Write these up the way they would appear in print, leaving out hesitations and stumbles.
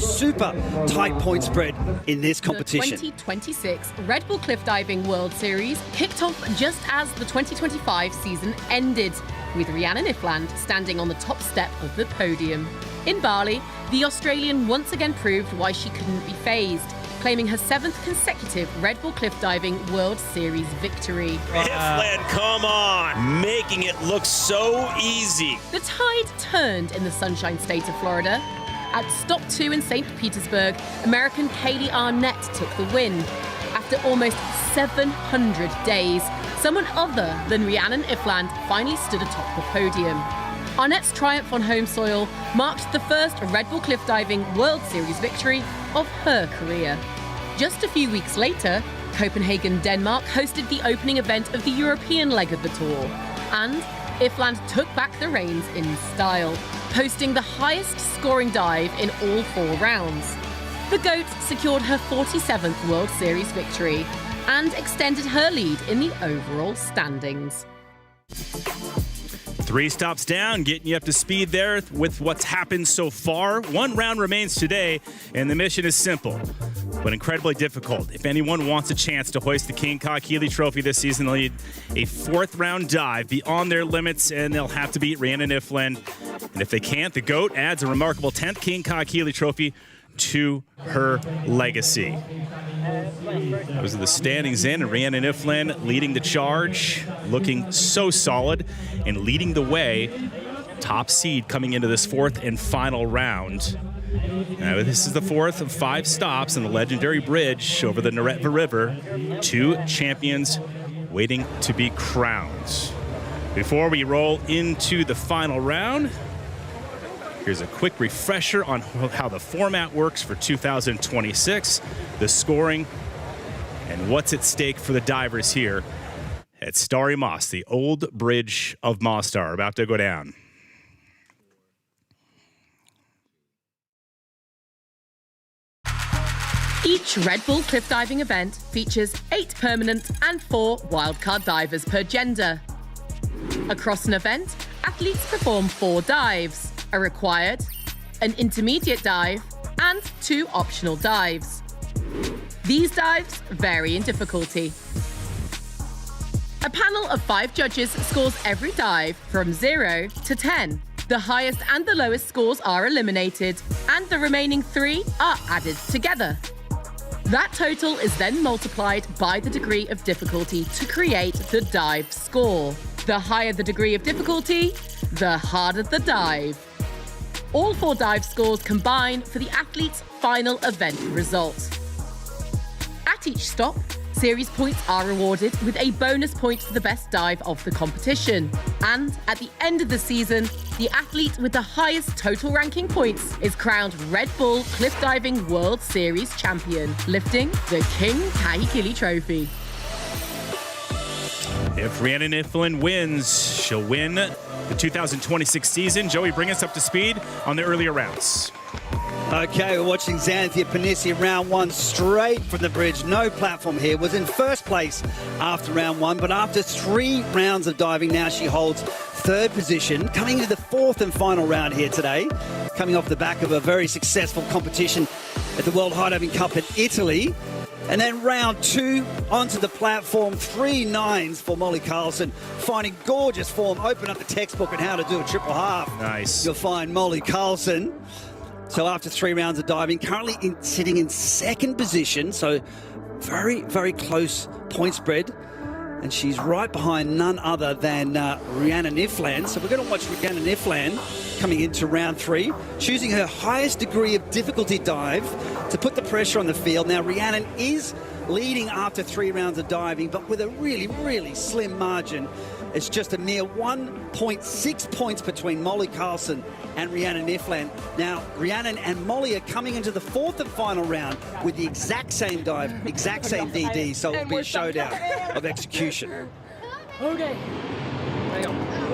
super tight point spread in this competition. The 2026 Red Bull Cliff Diving World Series kicked off just as the 2025 season ended, with Rhiannan Iffland standing on the top step of the podium. In Bali, the Australian once again proved why she couldn't be phased, claiming her 7th consecutive Red Bull Cliff Diving World Series victory. Iffland, come on, making it look so easy. The tide turned in the Sunshine State of Florida. At stop 2 in St. Petersburg, American Kaylee Arnett took the win. After almost 700 days, someone other than Rhiannan Iffland finally stood atop the podium. Arnett's triumph on home soil marked the first Red Bull Cliff Diving World Series victory of her career. Just a few weeks later, Copenhagen, Denmark hosted the opening event of the European leg of the tour, and Iffland took back the reins in style, posting the highest scoring dive in all 4 rounds. The GOAT secured her 47th World Series victory and extended her lead in the overall standings. 3 stops down, getting you up to speed there with what's happened so far. 1 round remains today, and the mission is simple, but incredibly difficult. If anyone wants a chance to hoist the King Kong Keeley Trophy this season, they'll need a 4th round dive beyond their limits, and they'll have to beat Rhiannan Iffland. And if they can't, the GOAT adds a remarkable 10th King Kong Keeley Trophy to her legacy. Those are the standings in, and Rhiannan Iffland leading the charge, looking so solid and leading the way. Top seed coming into this 4th and final round. Now, this is the 4th of 5 stops on the legendary bridge over the Neretva River. 2 champions waiting to be crowned. Before we roll into the final round, here's a quick refresher on how the format works for 2026, the scoring, and what's at stake for the divers here at Stari Most, the old bridge of Mostar, about to go down. Each Red Bull cliff diving event features 8 permanent and 4 wildcard divers per gender. Across an event, athletes perform 4 dives, a required, an intermediate dive, and 2 optional dives. These dives vary in difficulty. A panel of 5 judges scores every dive from 0 to 10. The highest and the lowest scores are eliminated, and the remaining 3 are added together. That total is then multiplied by the degree of difficulty to create the dive score. The higher the degree of difficulty, the harder the dive. All 4 dive scores combine for the athlete's final event result. At each stop, series points are awarded with a bonus point for the best dive of the competition. And at the end of the season, the athlete with the highest total ranking points is crowned Red Bull Cliff Diving World Series champion, lifting the King Kahikili Trophy. If Rhiannan Iffland wins, she'll win the 2026 season. Joey, bring us up to speed on the earlier rounds. Okay, we're watching Xanthia Panisi round 1 straight from the bridge. No platform here. Was in first place after round 1, but after 3 rounds of diving, now she holds 3rd position. Coming into the 4th and final round here today, coming off the back of a very successful competition at the World High Diving Cup in Italy. And then round 2, onto the platform, 3 9s for Molly Carlson, finding gorgeous form. Open up the textbook on how to do a triple half. Nice. You'll find Molly Carlson. So after 3 rounds of diving, currently sitting in 2nd position. So very, very close point spread. And she's right behind none other than Rhiannan Iffland. So we're going to watch Rhiannan Iffland coming into round 3, choosing her highest degree of difficulty dive to put the pressure on the field. Now, Rhiannan is leading after 3 rounds of diving, but with a really, really slim margin. It's just a mere 1.6 points between Molly Carlson and Rhiannan Iffland. Now, Rhiannan and Molly are coming into the 4th and final round with the exact same dive, exact same DD, so it'll be a showdown of execution. Okay.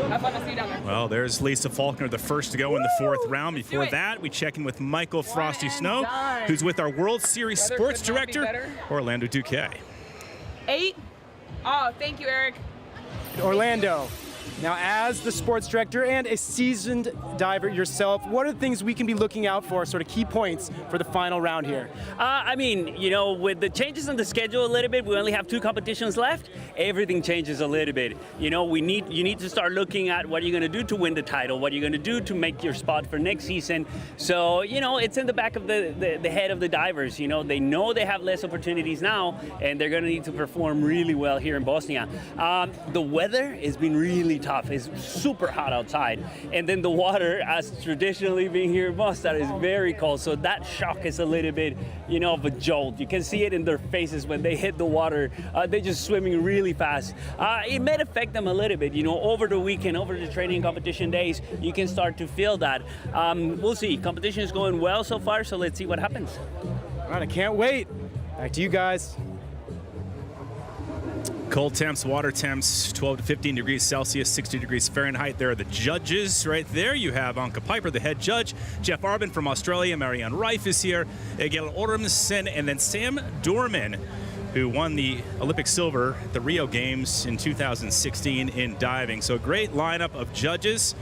Have fun. I'll see you down there. Well, there's Lisa Faulkner, the first to go in the 4th round. Before that, we check in with Michael Frosty Snow, who's with our World Series Sports Director, Orlando Duque. 8. Oh, thank you, Eric. Orlando, Now, as the sports director and a seasoned diver yourself, what are the things we can be looking out for, sort of key points for the final round here? I mean, you know, with the changes in the schedule a little bit, we only have 2 competitions left. Everything changes a little bit. You know, you need to start looking at what you're going to do to win the title, what you're going to do to make your spot for next season. So, you know, it's in the back of the head of the divers. You know they have less opportunities now, and they're going to need to perform really well here in Bosnia. The weather has been really tough. It's super hot outside, and then the water, as traditionally being here in Mostar, is very cold. So that shock is a little bit, you know, of a jolt. You can see it in their faces when they hit the water. They're just swimming really fast. It may affect them a little bit, you know, over the weekend, over the training competition days. You can start to feel that. We'll see. Competition is going well so far, so let's see what happens. All right, I can't wait. Back to you guys. Cold temps, water temps, 12 to 15 degrees Celsius, 60 degrees Fahrenheit. There are the judges right there. You have Annika Piper, the head judge. Jeff Arbin from Australia. Marianne Reif is here. Egil Ormsen, and then Sam Dorman, who won the Olympic silver at the Rio Games in 2016 in diving. So a great lineup of judges,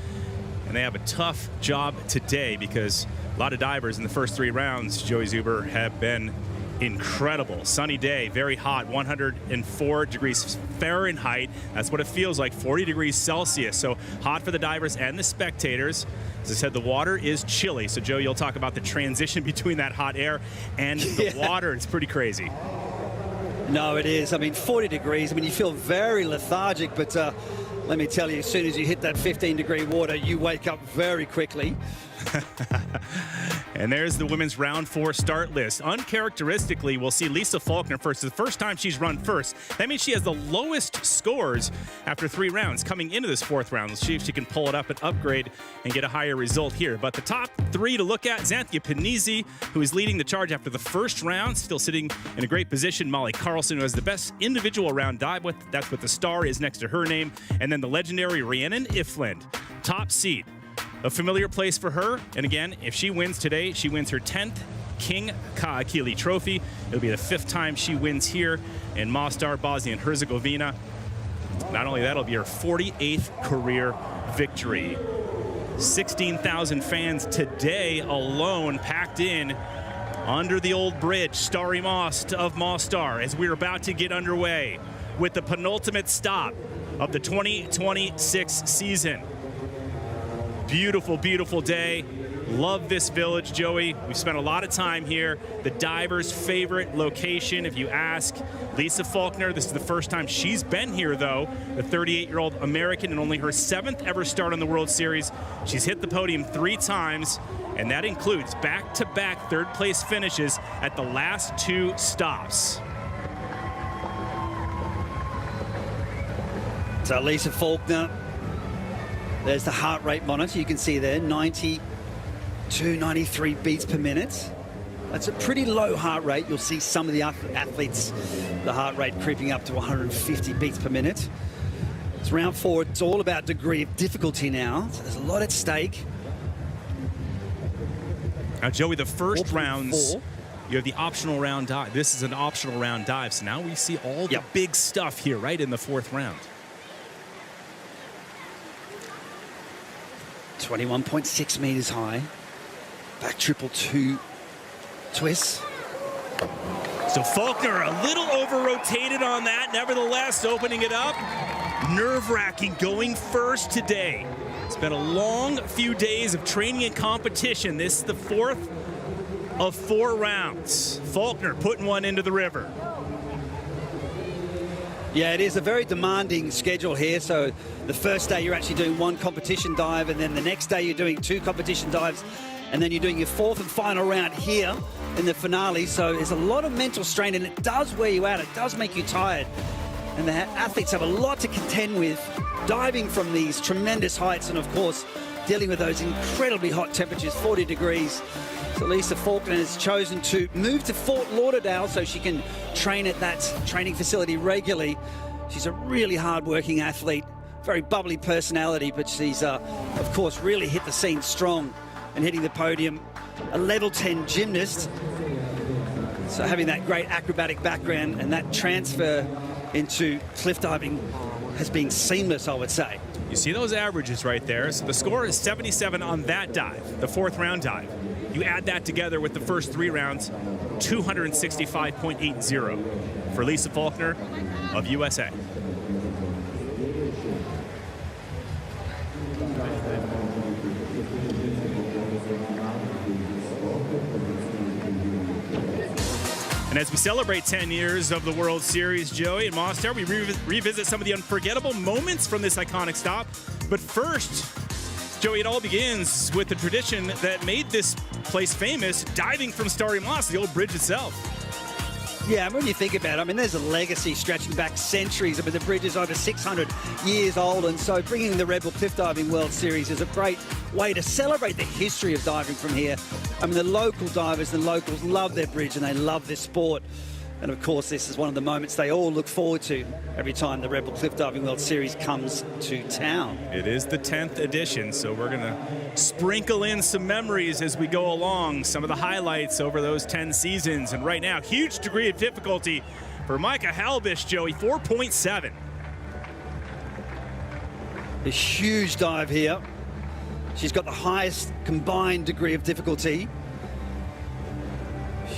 and they have a tough job today because a lot of divers in the first 3 rounds, Joey Zuber, have been incredible. Sunny day, very hot, 104 degrees Fahrenheit. That's what it feels like, 40 degrees Celsius. So hot for the divers and the spectators. As I said, the water is chilly. So Joe, you'll talk about the transition between that hot air and the water. It's pretty crazy. No, it is. I mean, 40 degrees. I mean, you feel very lethargic, but let me tell you, as soon as you hit that 15-degree water, you wake up very quickly. And there's the women's round 4 start list. Uncharacteristically, we'll see Lisa Faulkner first. It's the first time she's run first. That means she has the lowest scores after 3 rounds coming into this 4th round. Let's see if she can pull it up and upgrade and get a higher result here. But the top 3 to look at, Xanthia Panizzi, who is leading the charge after the first round, still sitting in a great position. Molly Carlson, who has the best individual round dive. That's what the star is next to her name. And then the legendary Rhiannan Iffland, top seed. A familiar place for her, and again, if she wins today, she wins her 10th King Kaakili Trophy. It'll be the 5th time she wins here in Mostar, Bosnia and Herzegovina. Not only that, it'll be her 48th career victory. 16,000 fans today alone packed in under the old bridge, Stari Most of Mostar, as we're about to get underway with the penultimate stop of the 2026 season. Beautiful, beautiful day. Love this village, Joey. We've spent a lot of time here. The divers' favorite location, if you ask. Lisa Faulkner, this is the first time she's been here, though. The 38-year-old American, and only her 7th ever start on the World Series. She's hit the podium 3 times, and that includes back-to-back third-place finishes at the last 2 stops. So Lisa Faulkner, there's the heart rate monitor. You can see there, 92, 93 beats per minute. That's a pretty low heart rate. You'll see some of the athletes, the heart rate creeping up to 150 beats per minute. It's round 4. It's all about degree of difficulty now. So there's a lot at stake. Now, Joey, the first rounds, you have the optional round dive. This is an optional round dive. So now we see all the big stuff here, right, in the 4th round. 21.6 meters high. Back triple 2 twists. So Faulkner a little over-rotated on that. Nevertheless, opening it up. Nerve-wracking going first today. It's been a long few days of training and competition. This is the 4th of 4 rounds. Faulkner putting one into the river. Yeah, it is a very demanding schedule here. So the first day you're actually doing 1 competition dive, and then the next day you're doing 2 competition dives, and then you're doing your 4th and final round here in the finale. So there's a lot of mental strain, and it does wear you out. It does make you tired. And the athletes have a lot to contend with, diving from these tremendous heights, and of course, dealing with those incredibly hot temperatures, 40 degrees. So Lisa Faulkner has chosen to move to Fort Lauderdale so she can train at that training facility regularly. She's a really hard-working athlete, very bubbly personality, but she's, of course, really hit the scene strong and hitting the podium. A level 10 gymnast. So having that great acrobatic background and that transfer into cliff diving has been seamless, I would say. You see those averages right there. So the score is 77 on that dive, the 4th round dive. You add that together with the first 3 rounds, 265.80 for Lisa Faulkner of USA. And as we celebrate 10 years of the World Series, Joey, in Mostar, we revisit some of the unforgettable moments from this iconic stop. But first, Joey, it all begins with the tradition that made this place famous, diving from Stari Most, the old bridge itself. Yeah, when you think about it, I mean, there's a legacy stretching back centuries. I mean, the bridge is over 600 years old, and so bringing the Red Bull Cliff Diving World Series is a great way to celebrate the history of diving from here. I mean, the local divers and locals love their bridge, and they love this sport. And of course, this is one of the moments they all look forward to every time the Red Bull Cliff Diving World Series comes to town. It is the 10th edition, so we're going to sprinkle in some memories as we go along, some of the highlights over those 10 seasons. And right now, huge degree of difficulty for Annika Bornebusch, Joey, 4.7. A huge dive here. She's got the highest combined degree of difficulty.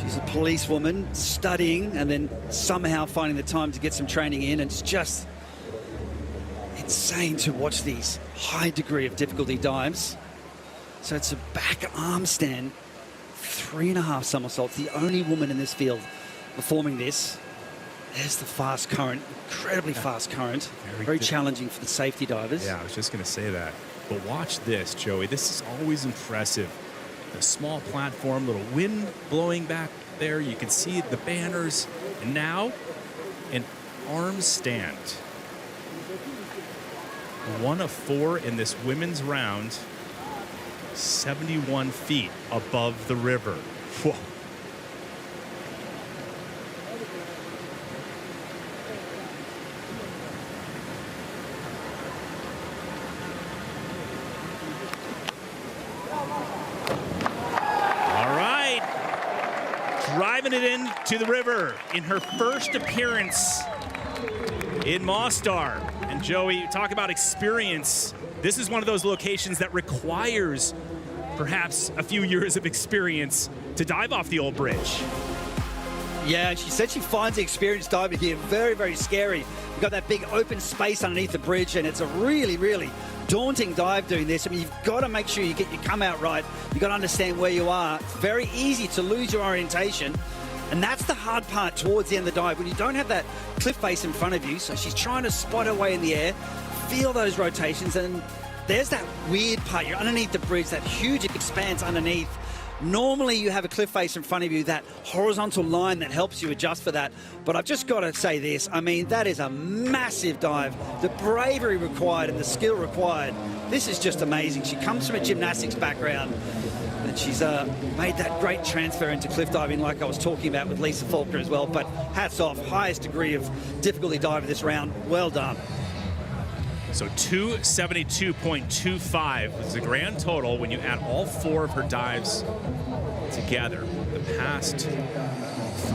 She's a policewoman studying and then somehow finding the time to get some training in. And it's just insane to watch these high degree of difficulty dives. So it's a back arm stand, 3.5 somersaults, the only woman in this field performing this. There's the fast current, incredibly fast current, very challenging for the safety divers. Yeah, I was just going to say that. But watch this, Joey. This is always impressive. The small platform, little wind blowing back there. You can see the banners. And now, an arm stand. 1 of 4 in this women's round. 71 feet above the river. Whoa. Driving it into the river in her first appearance in Mostar. And Joey, talk about experience. This is one of those locations that requires perhaps a few years of experience to dive off the old bridge. Yeah, she said she finds the experience diving here very, very scary. You've got that big open space underneath the bridge, and it's a really, really daunting dive doing this. I mean, you've got to make sure you get your come out right. You've got to understand where you are. It's very easy to lose your orientation. And that's the hard part towards the end of the dive, when you don't have that cliff face in front of you. So she's trying to spot her way in the air, feel those rotations, and there's that weird part. You're underneath the bridge, that huge expanse underneath. Normally you have a cliff face in front of you, that horizontal line that helps you adjust for that. But I've just got to say this, I mean, that is a massive dive. The bravery required and the skill required, this is just amazing. She comes from a gymnastics background, and she's made that great transfer into cliff diving like I was talking about with Lisa Faulkner as well. But hats off, highest degree of difficulty dive of this round. Well done. So 272.25 is the grand total when you add all 4 of her dives together the past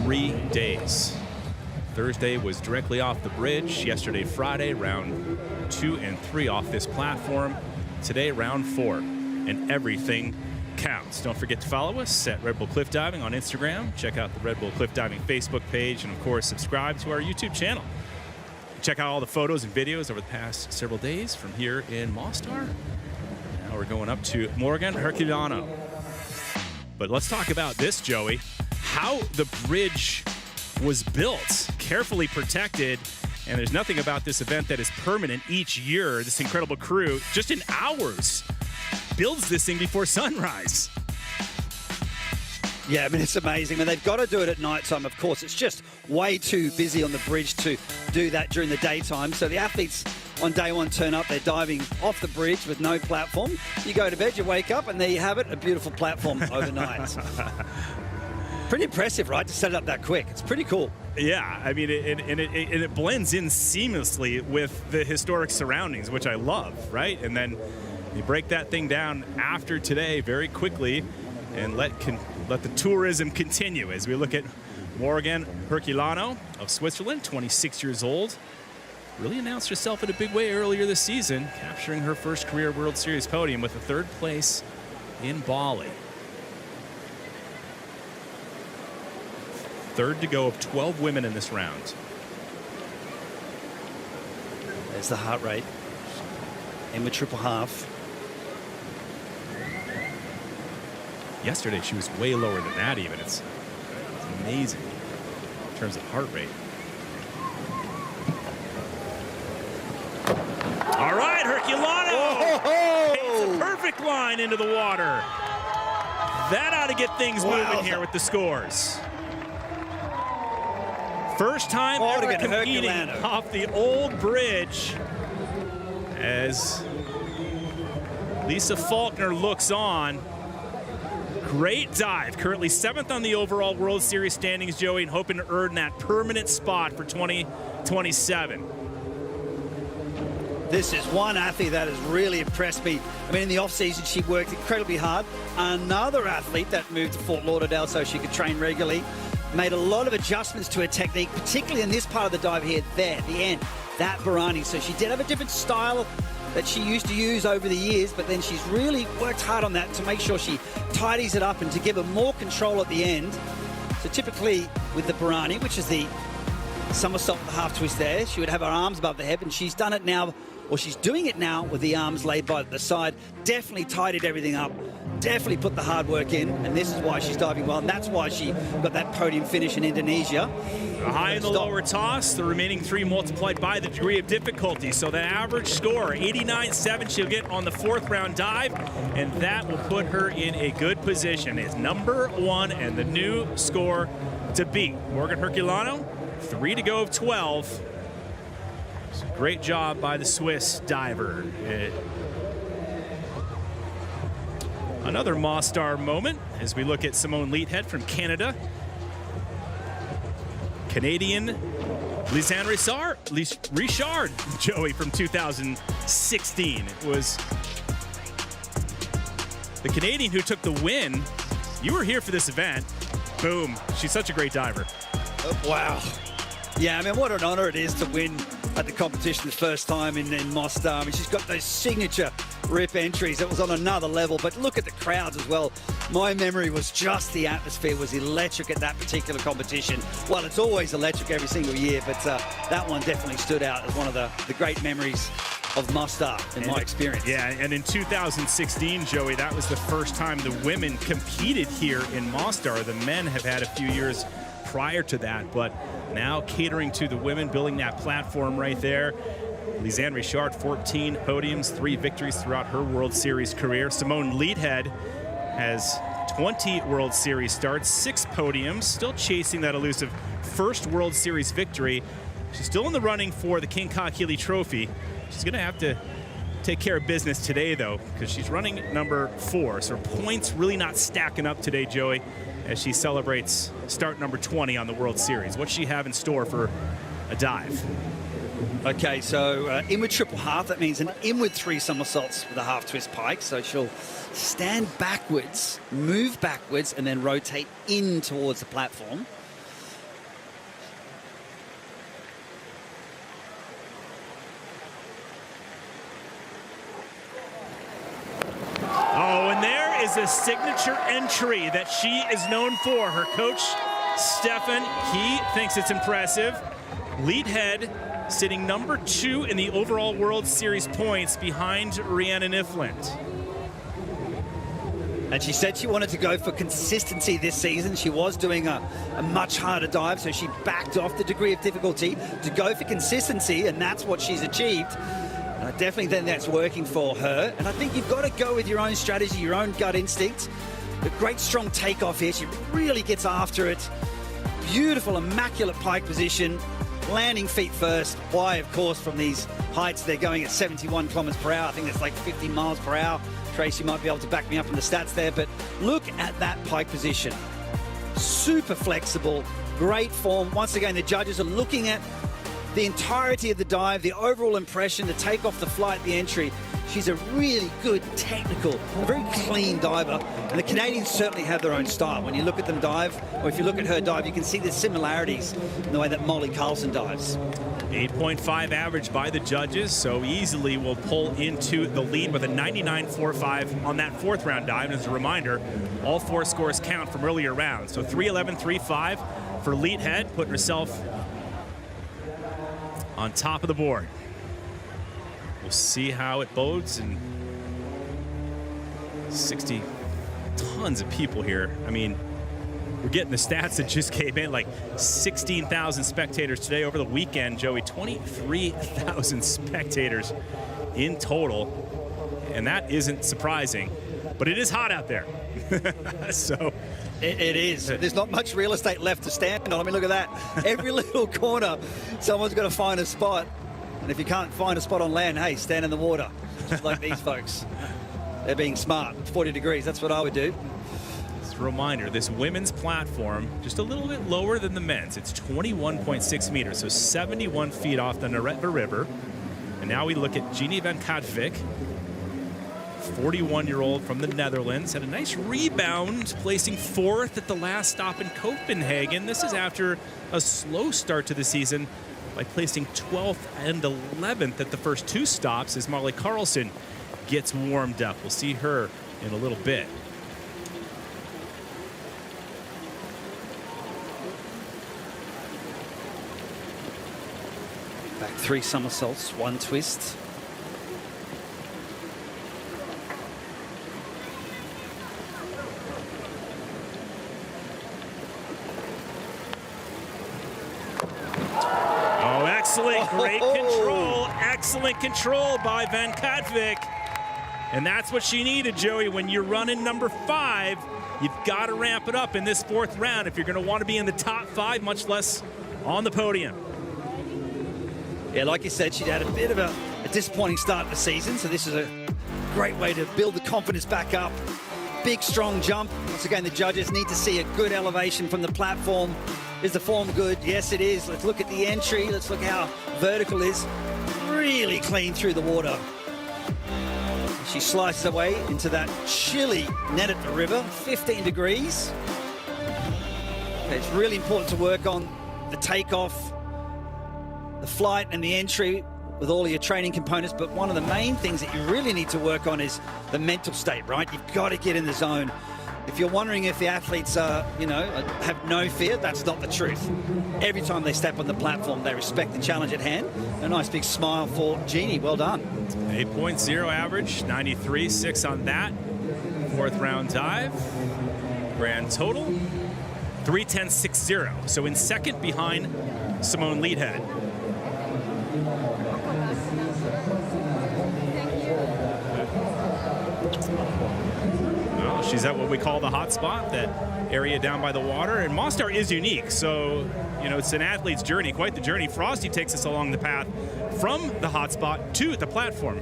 3 days. Thursday was directly off the bridge. Yesterday, Friday, round 2 and 3 off this platform. Today, round 4, and everything counts. Don't forget to follow us at Red Bull Cliff Diving on Instagram. Check out the Red Bull Cliff Diving Facebook page, and of course, subscribe to our YouTube channel. Check out all the photos and videos over the past several days from here in Mostar. Now we're going up to Morgan Herculano. But let's talk about this, Joey. How the bridge was built, carefully protected, and there's nothing about this event that is permanent each year. This incredible crew, just in hours, builds this thing before sunrise. Yeah, I mean, it's amazing. I mean, they've got to do it at night time, of course. It's just way too busy on the bridge to do that during the daytime. So the athletes on day 1 turn up. They're diving off the bridge with no platform. You go to bed, you wake up, and there you have it, a beautiful platform overnight. Pretty impressive, right, to set it up that quick. It's pretty cool. Yeah, I mean, it blends in seamlessly with the historic surroundings, which I love, right? And then you break that thing down after today very quickly and let the tourism continue as we look at Morgan Herculano of Switzerland, 26 years old. really announced herself in a big way earlier this season, capturing her first career World Series podium with a 3rd place in Bali. 3rd to go of 12 women in this round. There's the heart rate. In the triple half. Yesterday, she was way lower than that even. It's amazing in terms of heart rate. All right, Herculano! It's a perfect line into the water. That ought to get things moving here with the scores. First time ever competing off the old bridge as Lisa Faulkner looks on. Great dive. Currently 7th on the overall World Series standings, Joey, and hoping to earn that permanent spot for 2027. This is one athlete that has really impressed me. I mean, in the off-season, she worked incredibly hard. Another athlete that moved to Fort Lauderdale so she could train regularly. Made a lot of adjustments to her technique, particularly in this part of the dive here, there, at the end, that Barani. So she did have a different style that she used to use over the years, but then she's really worked hard on that to make sure she tidies it up and to give her more control at the end. So typically with the Barani, which is the somersault with the half twist there, she would have her arms above the head, and she's done it now, or she's doing it now with the arms laid by the side. Definitely tidied everything up. Definitely put the hard work in, and this is why she's diving well, and that's why she got that podium finish in Indonesia. The high and the lower toss, the remaining 3 multiplied by the degree of difficulty. So the average score, 89.7, she'll get on the 4th round dive, and that will put her in a good position. It's number 1 and the new score to beat. Morgan Herculano, 3 to go of 12. So great job by the Swiss diver. Another Mostar moment as we look at Simone Leathead from Canada. Canadian Lisanne Richard, Joey, from 2016. It was the Canadian who took the win. You were here for this event. Boom. She's such a great diver. Oh, wow. Yeah, I mean, what an honor it is to win at the competition the first time in Mostar. I mean, she's got those signature rip entries. It was on another level, but look at the crowds as well. My memory was just the atmosphere was electric at that particular competition. Well, it's always electric every single year, but that one definitely stood out as one of the great memories of Mostar in my experience. Yeah, and in 2016, Joey, that was the first time the women competed here in Mostar. The men have had a few years prior to that, but now catering to the women, building that platform right there. Lisanne Richard, 14 podiums, 3 victories throughout her World Series career. Simone Leathead has 20 World Series starts, 6 podiums, still chasing that elusive first World Series victory. She's still in the running for the King Ka-Keeley Trophy. She's going to have to take care of business today, though, because she's running number 4. So her points really not stacking up today, Joey, as she celebrates start number 20 on the World Series. What's she have in store for a dive? Okay, so inward triple half, that means an inward 3 somersaults with a half twist pike. So she'll stand backwards, move backwards, and then rotate in towards the platform. Oh, and there is a signature entry that she is known for. Her coach, Stefan, he thinks it's impressive. Leathead sitting number 2 in the overall World Series points behind Rhiannan Iffland. And she said she wanted to go for consistency this season. She was doing a much harder dive, so she backed off the degree of difficulty to go for consistency, and that's what she's achieved. And I definitely think that's working for her. And I think you've got to go with your own strategy, your own gut instinct. A great strong takeoff here. She really gets after it. Beautiful, immaculate pike position. Landing feet first. Why, of course, from these heights, they're going at 71 kilometers per hour. I think that's like 50 miles per hour. Tracy might be able to back me up in the stats there, but look at that pike position. Super flexible, great form. Once again, the judges are looking at the entirety of the dive, the overall impression, the takeoff, the flight, the entry. She's a really good technical, a very clean diver. And the Canadians certainly have their own style. When you look at them dive, or if you look at her dive, you can see the similarities in the way that Molly Carlson dives. 8.5 average by the judges, so easily will pull into the lead with a 99.45 on that fourth round dive. And as a reminder, all 4 scores count from earlier rounds. So 311.35 for Lead Head, putting herself on top of the board. We'll see how it bodes, and 60 tons of people here. I mean, we're getting the stats that just came in, like 16,000 spectators today. Over the weekend, Joey, 23,000 spectators in total. And that isn't surprising, but it is hot out there. So it is. There's not much real estate left to stand on. I mean, look at that. Every little corner, someone's got to find a spot. And if you can't find a spot on land, hey, stand in the water. Just like these folks. They're being smart. 40 degrees, that's what I would do. Just a reminder, this women's platform, just a little bit lower than the men's. It's 21.6 meters, so 71 feet off the Neretva River. And now we look at Jeannie van Katwijk, 41-year-old from the Netherlands. Had a nice rebound, placing 4th at the last stop in Copenhagen. This is after a slow start to the season by placing 12th and 11th at the first 2 stops as Molly Carlson gets warmed up. We'll see her in a little bit. Back 3 somersaults, 1 twist. Excellent, great control, excellent control by van Katwijk. And that's what she needed, Joey. When you're running number 5, you've got to ramp it up in this 4th round if you're going to want to be in the top 5, much less on the podium. Yeah, like you said, she had a bit of a disappointing start of the season, so this is a great way to build the confidence back up. Big, strong jump. Once again, the judges need to see a good elevation from the platform. Is the form good? Yes, it is. Let's look at the entry. Let's look how vertical is. Really clean through the water. She slices away into that chilly Neretva River, 15 degrees. Okay, it's really important to work on the takeoff, the flight and the entry with all of your training components, but one of the main things that you really need to work on is the mental state, right? You've got to get in the zone. If you're wondering if the athletes are, have no fear, that's not the truth. Every time they step on the platform, they respect the challenge at hand. A nice big smile for Jeannie. Well done. 8.0 average, 93.6 on that. 4th round dive. Grand total, 310.60. So in 2nd behind Simone Leadhead. She's at what we call the hot spot, that area down by the water. And Mostar is unique, so, it's an athlete's journey, quite the journey. Frosty takes us along the path from the hot spot to the platform.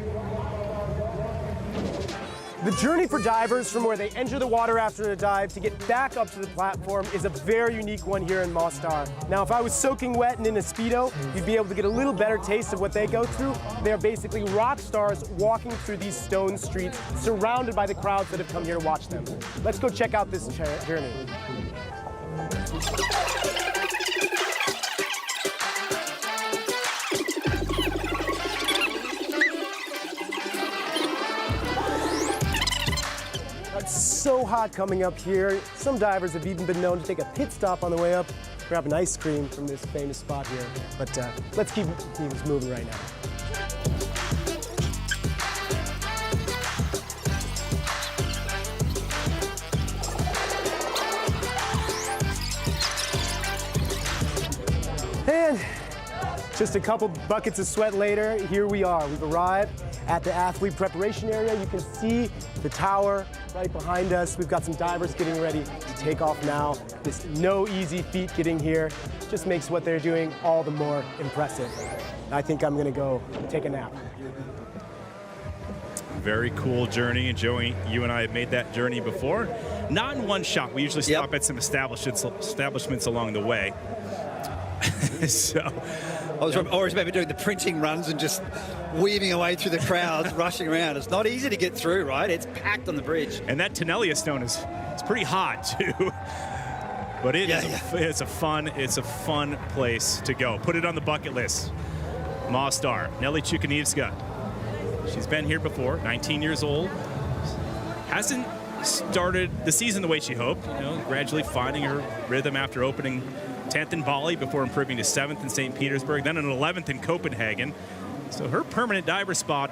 The journey for divers from where they enter the water after the dive to get back up to the platform is a very unique one here in Mostar. Now, if I was soaking wet and in a Speedo, you'd be able to get a little better taste of what they go through. They're basically rock stars walking through these stone streets, surrounded by the crowds that have come here to watch them. Let's go check out this journey. So hot coming up here. Some divers have even been known to take a pit stop on the way up, grab an ice cream from this famous spot here. But let's keep things moving right now. And just a couple buckets of sweat later, here we are. We've arrived at the athlete preparation area. You can see the tower right behind us. We've got some divers getting ready to take off now. This no easy feat getting here just makes what they're doing all the more impressive. I think I'm gonna go take a nap. Very cool journey, and Joey, you and I have made that journey before. Not in one shot. We usually stop at some establishments along the way. So I always remember doing the printing runs and just weaving away through the crowds, rushing around. It's not easy to get through, right? It's packed on the bridge. And that Tonellia stone is pretty hot too. But it's a fun place to go. Put it on the bucket list. Mostar, Nelly Chukanievska. She's been here before, 19 years old. Hasn't started the season the way she hoped, gradually finding her rhythm after opening 10th in Bali before improving to 7th in St. Petersburg, then an 11th in Copenhagen. So her permanent diver spot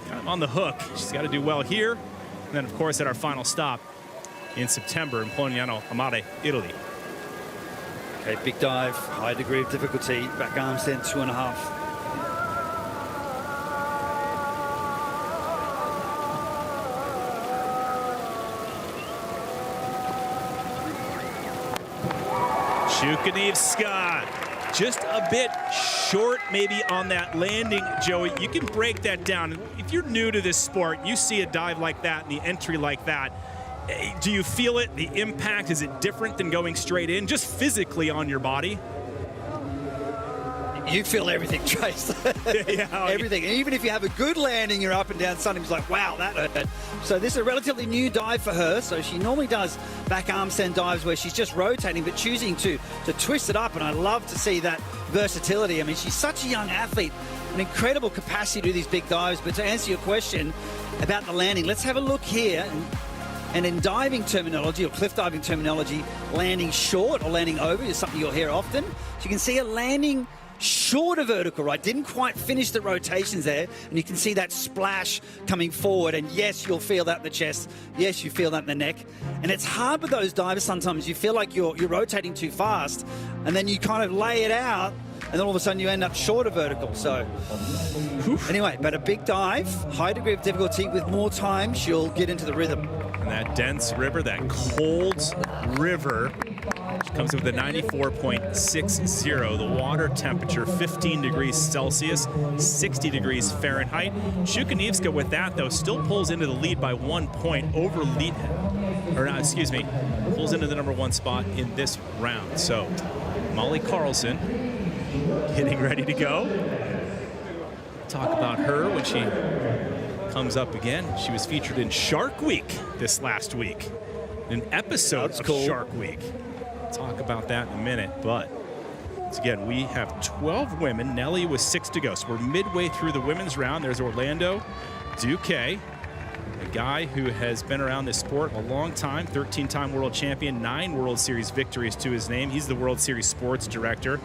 kind of on the hook. She's got to do well here. And then, of course, at our final stop in September in Polignano Amate, Italy. Okay, big dive, high degree of difficulty, back arm stand 2.5. Chukanievska, just a bit short maybe on that landing, Joey. You can break that down. If you're new to this sport, you see a dive like that and the entry like that. Do you feel it, the impact? Is it different than going straight in, just physically on your body? You feel everything, Trace. Yeah, everything. And even if you have a good landing, you're up and down, sometimes like, wow, that hurt. So this is a relatively new dive for her. So she normally does back arm stand dives where she's just rotating, but choosing to twist it up. And I love to see that versatility. I mean, she's such a young athlete, an incredible capacity to do these big dives. But to answer your question about the landing, let's have a look here. And in diving terminology, or cliff diving terminology, landing short or landing over is something you'll hear often. So you can see a landing short of vertical, right? Didn't quite finish the rotations there. And you can see that splash coming forward. And yes, you'll feel that in the chest. Yes, you feel that in the neck. And it's hard with those divers sometimes. You feel like you're rotating too fast. And then you kind of lay it out. And then all of a sudden you end up short of vertical. So anyway, but a big dive, high degree of difficulty. With more time, she'll get into the rhythm. And that dense river, that cold river, comes with a 94.60. The water temperature, 15 degrees Celsius, 60 degrees Fahrenheit. Chukanievska with that, though, still pulls into the lead by 1 point over pulls into the #1 spot in this round. So Molly Carlson getting ready to go. Talk about her when she comes up again. She was featured in Shark Week this last week, an episode of Shark Week. Talk about that in a minute, but once again, we have 12 women. Nelly with 6 to go, so we're midway through the women's round. There's Orlando Duque, a guy who has been around this sport a long time, 13-time world champion, 9 World Series victories to his name. He's the World Series sports director,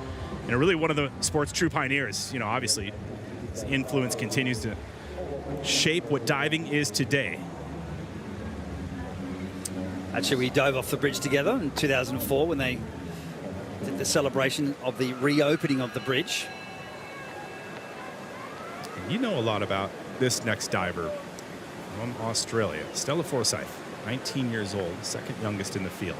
and really one of the sport's true pioneers. Obviously, his influence continues to shape what diving is today. Actually, we dove off the bridge together in 2004 when they did the celebration of the reopening of the bridge. You know a lot about this next diver from Australia, Stella Forsyth, 19 years old, second youngest in the field.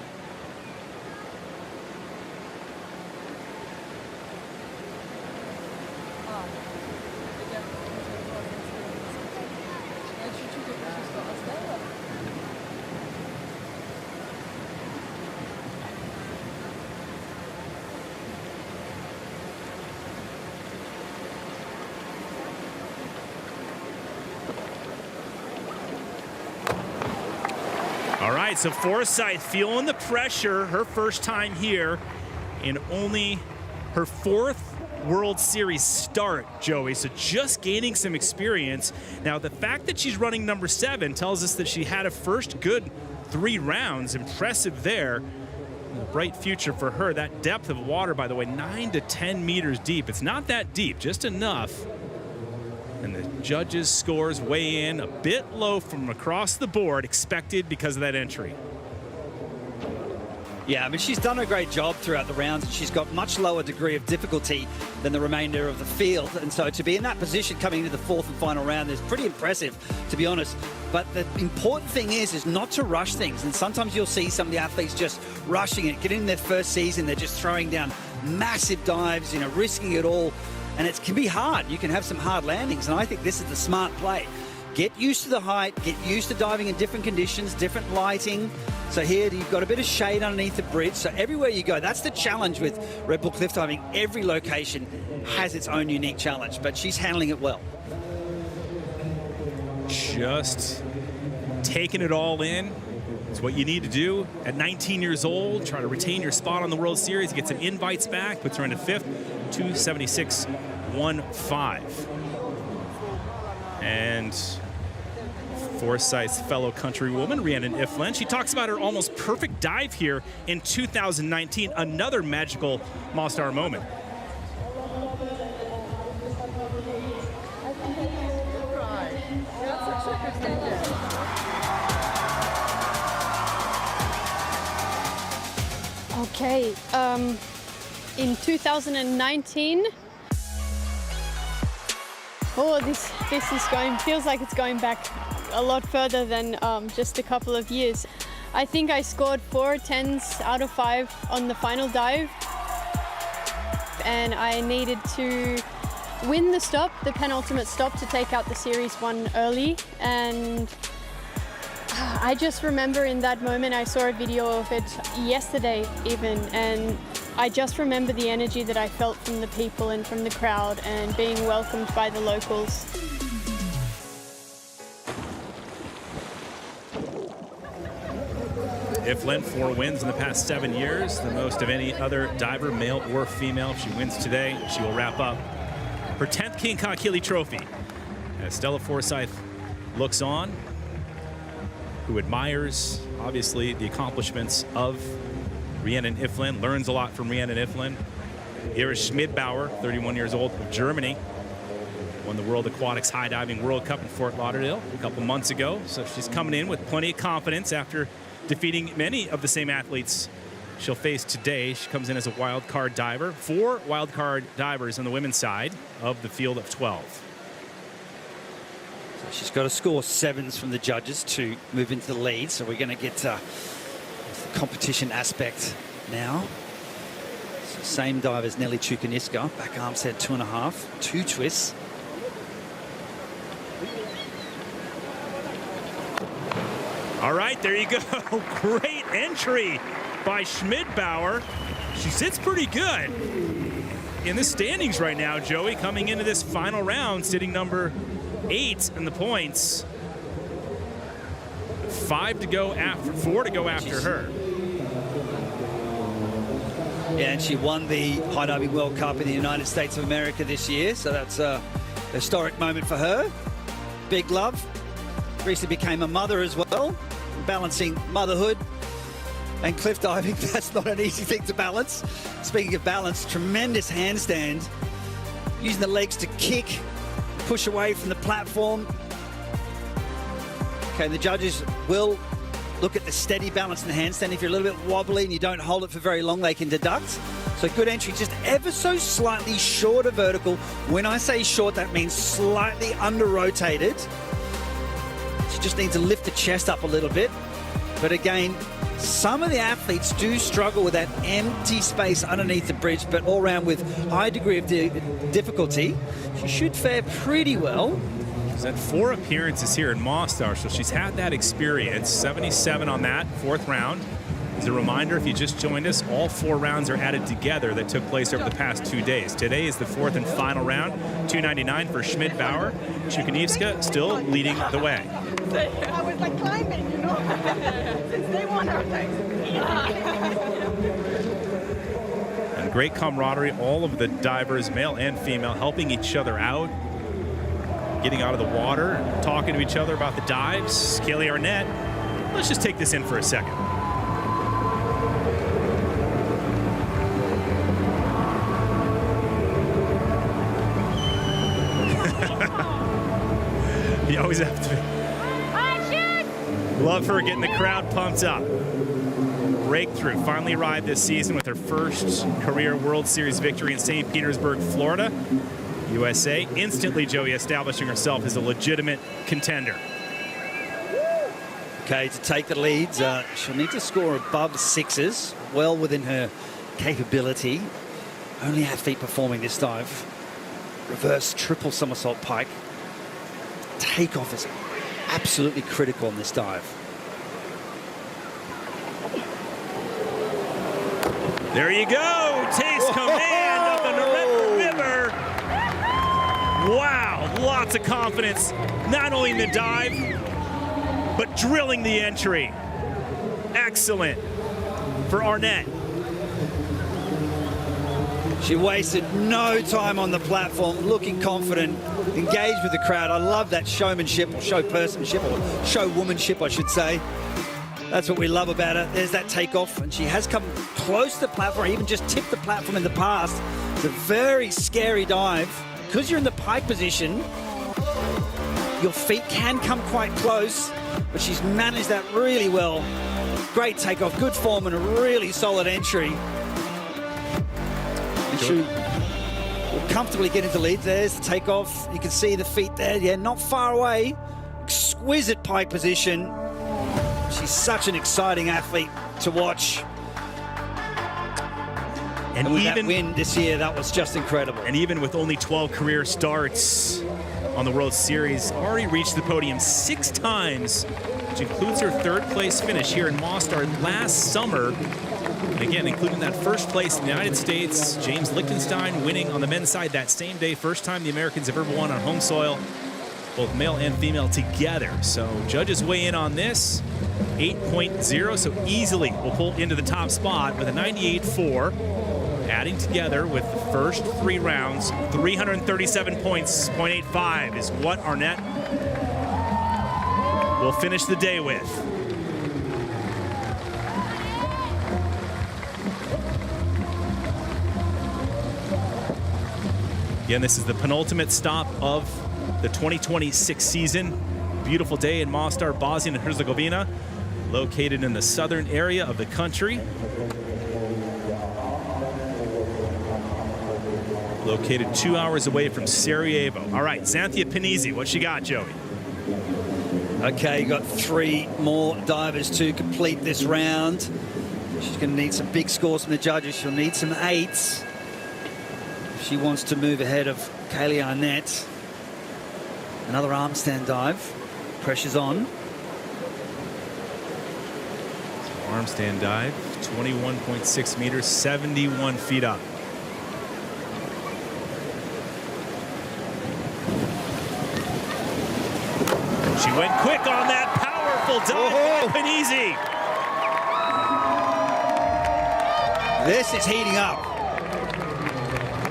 All right, so Forsyth feeling the pressure, her first time here in only her 4th World Series start, Joey, so just gaining some experience. Now, the fact that she's running #7 tells us that she had a first good 3 rounds. Impressive there. A bright future for her. That depth of water, by the way, 9 to 10 meters deep. It's not that deep, just enough. And the judges' scores weigh in a bit low from across the board, expected because of that entry. Yeah, I mean, she's done a great job throughout the rounds, and she's got much lower degree of difficulty than the remainder of the field. And so to be in that position coming into the 4th and final round is pretty impressive, to be honest. But the important thing is not to rush things. And sometimes you'll see some of the athletes just rushing it, getting in their first season, they're just throwing down massive dives, risking it all. And it can be hard. You can have some hard landings. And I think this is the smart play. Get used to the height, get used to diving in different conditions, different lighting. So here you've got a bit of shade underneath the bridge. So everywhere you go, that's the challenge with Red Bull cliff diving. Every location has its own unique challenge, but she's handling it well. Just taking it all in. It's what you need to do at 19 years old. Try to retain your spot on the World Series. Get some invites back. Puts her into 5th, 276 1.15. And Forsyth's fellow countrywoman, Rhiannan Iffland, she talks about her almost perfect dive here in 2019, another magical Mostar moment. Okay, in 2019, this is feels like it's going back a lot further than just a couple of years. I think I scored 4 10s out of 5 on the final dive, and I needed to win the stop, the penultimate stop, to take out the Series 1 early. And I just remember in that moment, I saw a video of it yesterday even, and I just remember the energy that I felt from the people and from the crowd and being welcomed by the locals. Iffland, 4 wins in the past 7 years, the most of any other diver, male or female. If she wins today, she will wrap up her 10th King Keely Trophy. As Stella Forsyth looks on, who admires, obviously, the accomplishments of Rhiannan Iffland, learns a lot from Rhiannan Iffland. Iris Schmidbauer, 31 years old, of Germany, won the World Aquatics High Diving World Cup in Fort Lauderdale a couple months ago. So she's coming in with plenty of confidence after defeating many of the same athletes she'll face today. She comes in as a wild card diver. 4 wild card divers on the women's side of the field of 12. So she's got to score 7s from the judges to move into the lead. So we're going to get the competition aspect now. So same dive as Nelly Chukaniska. Back arm set 2.5. 2 twists. All right, there you go. Great entry by Schmidbauer. She sits pretty good in the standings right now, Joey, coming into this final round, sitting number 8 in the points. 4 to go after her. Yeah, and she won the High Diving World Cup in the United States of America this year, so that's a historic moment for her. Big love. Recently became a mother as well, balancing motherhood and cliff diving. That's not an easy thing to balance. Speaking of balance, tremendous handstand, using the legs to kick, push away from the platform. Okay, the judges will look at the steady balance in the handstand. If you're a little bit wobbly and you don't hold it for very long, they can deduct. So good entry, just ever so slightly shorter vertical. When I say short, that means slightly under rotated. She just needs to lift the chest up a little bit. But again, some of the athletes do struggle with that empty space underneath the bridge, but all around with high degree of difficulty. She should fare pretty well. She's had 4 appearances here in Mostar, so she's had that experience. 77 on that 4th round. As a reminder, if you just joined us, all 4 rounds are added together that took place over the past 2 days. Today is the 4th and final round, 299 for Schmidbauer. Chukaniska still leading the way. I was like climbing, you know, since day one. And great camaraderie, all of the divers, male and female, helping each other out, getting out of the water, talking to each other about the dives. Kaylee Arnett, let's just take this in for a second. You always have to. Love her getting the crowd pumped up. Breakthrough finally arrived this season with her first career World Series victory in St. Petersburg, Florida, USA. Instantly, Joey establishing herself as a legitimate contender. Okay, to take the leads, she'll need to score above 6s, well within her capability. Only athlete performing this dive. Reverse triple somersault pike. Takeoff is absolutely critical on this dive. There you go. Takes command of the Neretva River. Wow, lots of confidence, not only in the dive, but drilling the entry. Excellent for Arnett. She wasted no time on the platform, looking confident, engaged with the crowd. I love that showmanship, or show-personship, or show-womanship, I should say. That's what we love about her. There's that takeoff, and she has come close to the platform, even just tipped the platform in the past. It's a very scary dive. Because you're in the pike position, your feet can come quite close, but she's managed that really well. Great takeoff, good form, and a really solid entry. And she will comfortably get into lead. There's the takeoff. You can see the feet there. Yeah, not far away. Exquisite pike position. She's such an exciting athlete to watch. And with that win this year, that was just incredible. And even with only 12 career starts on the World Series, already reached the podium 6 times, which includes her 3rd place finish here in Mostar last summer. And again, including that 1st place in the United States, James Lichtenstein winning on the men's side that same day. First time the Americans have ever won on home soil, both male and female together. So judges weigh in on this. 8.0, so easily will pull into the top spot with a 98.4. Adding together with the first 3 rounds, 337 points, 0.85 is what Arnett will finish the day with. Again, this is the penultimate stop of the 2026 season. Beautiful day in Mostar, Bosnia and Herzegovina, located in the southern area of the country. Located 2 hours away from Sarajevo. All right, Xanthia Panizzi, what she got, Joey? Okay, you got 3 more divers to complete this round. She's going to need some big scores from the judges. She'll need some 8s if she wants to move ahead of Kaylee Arnett. Another arm stand dive. Pressure's on. Arm stand dive, 21.6 meters, 71 feet up. She went quick on that powerful dive by Panizzi. This is heating up.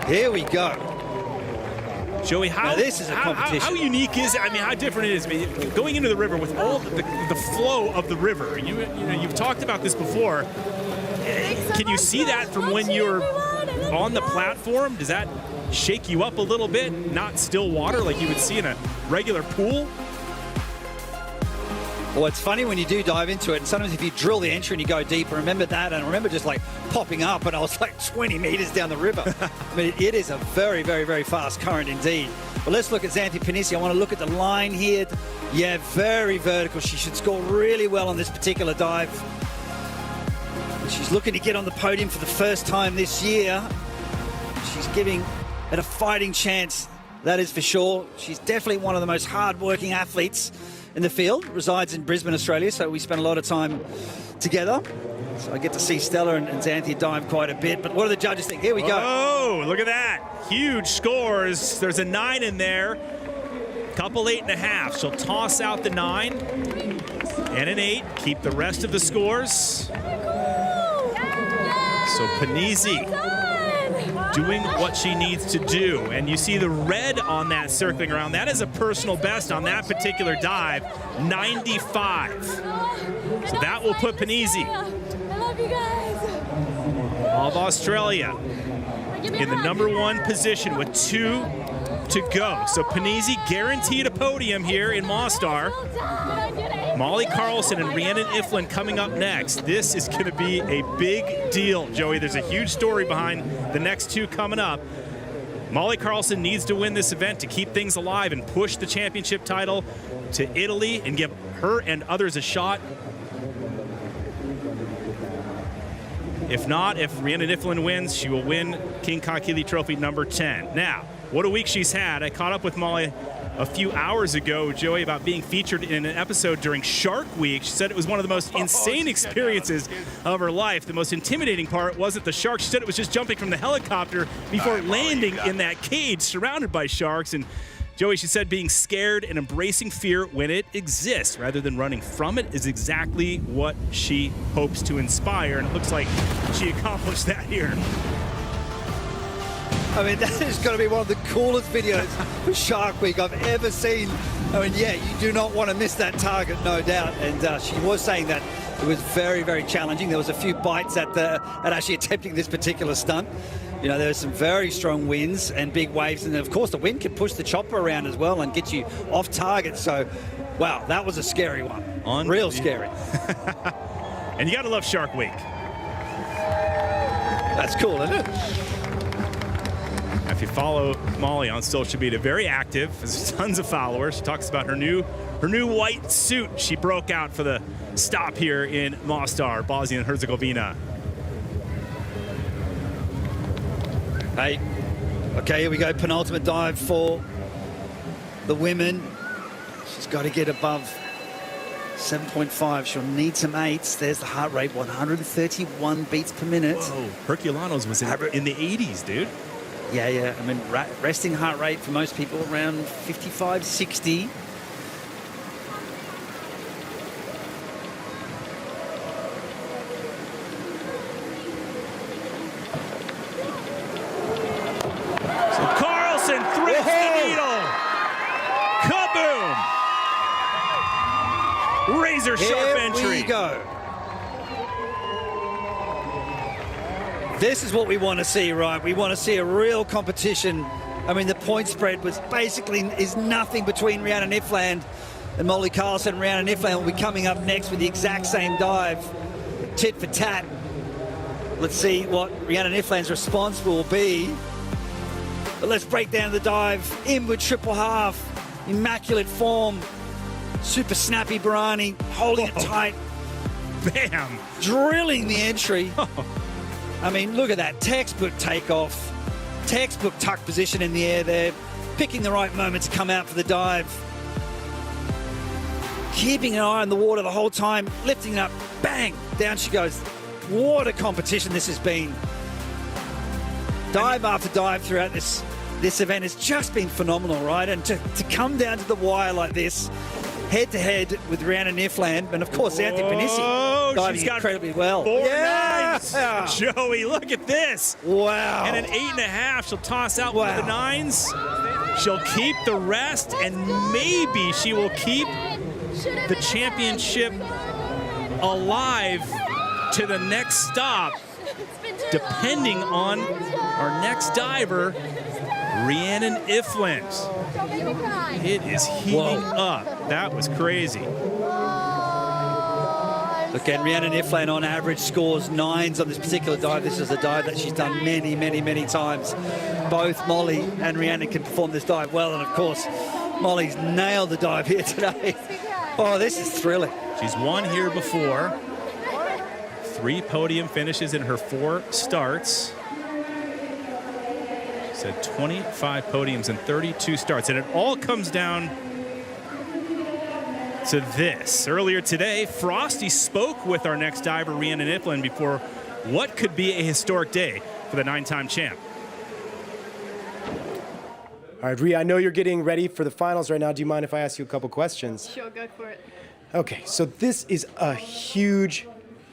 Here we go. Joey, how this is a competition. How unique is it? I mean, how different it is? I mean, going into the river with all the flow of the river. You know, you've talked about this before. Can you see that from when you're on the platform? Does that shake you up a little bit? Not still water like you would see in a regular pool? Well, it's funny when you do dive into it, and sometimes if you drill the entry and you go deeper, remember that, and I remember just like popping up and I was like 20 meters down the river. I mean, it is a very, very, very fast current indeed. But let's look at Xanthia Panizzi. I want to look at the line here. Yeah, very vertical. She should score really well on this particular dive. She's looking to get on the podium for the first time this year. She's giving it a fighting chance, that is for sure. She's definitely one of the most hard-working athletes in the field, resides in Brisbane, Australia, so we spend a lot of time together. So I get to see Stella and Xanthia dive quite a bit. But what do the judges think? Here we go. Oh, look at that. Huge scores. There's a 9 in there. Couple 8.5. She'll toss out the 9 and an 8. Keep the rest of the scores. So Panizzi doing what she needs to do. And you see the red on that circling around. That is a personal best on that particular dive, 95. So that will put Panizzi of Australia in the #1 position with 2 to go. So Panizzi guaranteed a podium here in Mostar. Molly Carlson and Rhiannan Iffland coming up next. This is going to be a big deal, Joey. There's a huge story behind the next 2 coming up. Molly Carlson needs to win this event to keep things alive and push the championship title to Italy and give her and others a shot. If not, if Rhiannan Iffland wins, she will win King Kakili Trophy #10. Now, what a week she's had. I caught up with Molly a few hours ago, Joey, about being featured in an episode during Shark Week. She said it was one of the most insane experiences of her life. The most intimidating part wasn't the shark. She said it was just jumping from the helicopter before landing in that cage surrounded by sharks. And Joey, she said being scared and embracing fear when it exists rather than running from it is exactly what she hopes to inspire. And it looks like she accomplished that here. I mean, that is going to be one of the coolest videos for Shark Week I've ever seen. I mean, yeah, you do not want to miss that target, no doubt. And she was saying that it was very, very challenging. There was a few bites at actually attempting this particular stunt. You know, there were some very strong winds and big waves. And of course, the wind can push the chopper around as well and get you off target. So, wow, that was a scary one. Real scary. And you got to love Shark Week. That's cool, isn't it? If you follow Molly on social media, very active. There's tons of followers. She talks about her new white suit she broke out for the stop here in Mostar, Bosnia and Herzegovina. Hey, okay, here we go. Penultimate dive for the women. She's got to get above 7.5. She'll need some 8s. There's the heart rate, 131 beats per minute. Whoa, Herculanos was in the 80s, dude. Yeah. I mean, resting heart rate for most people around 55, 60. Razor sharp entry. Here we go. This is what we want to see, right? We want to see a real competition. I mean, the point spread was basically is nothing between Rhiannan Iffland and Molly Carlson. Rhiannan Iffland will be coming up next with the exact same dive, tit for tat. Let's see what Rhiannan Iffland's response will be. But let's break down the dive. Inward triple half, immaculate form. Super snappy Barani, holding it tight. Bam! Drilling the entry. I mean, look at that. Textbook takeoff. Textbook tuck position in the air there. Picking the right moment to come out for the dive. Keeping an eye on the water the whole time. Lifting it up. Bang! Down she goes. What a competition this has been. Dive after dive throughout this event has just been phenomenal, right? And to come down to the wire like this, head-to-head with Rhiannan Iffland, and of course Anthony Panissi diving incredibly well. 4 9s. Joey, look at this. Wow. And an 8.5. She'll toss out one of the 9s. She'll keep the rest, and maybe she will keep the championship alive to the next stop, depending on our next diver, Rhiannan Iffland. It is heating up. That was crazy. Look, and Rhiannan Iffland on average scores 9s on this particular dive. This is a dive that she's done many, many, many times. Both Molly and Rhiannan can perform this dive well, and of course, Molly's nailed the dive here today. Oh, this is thrilling. She's won here before. 3 podium finishes in her 4 starts. Said 25 podiums and 32 starts, and it all comes down to this. Earlier today, Frosty spoke with our next diver, Rhiannan Iffland, before what could be a historic day for the 9-time champ. All right, Rhea, I know you're getting ready for the finals right now. Do you mind if I ask you a couple questions? Sure, go for it. Okay, so this is a huge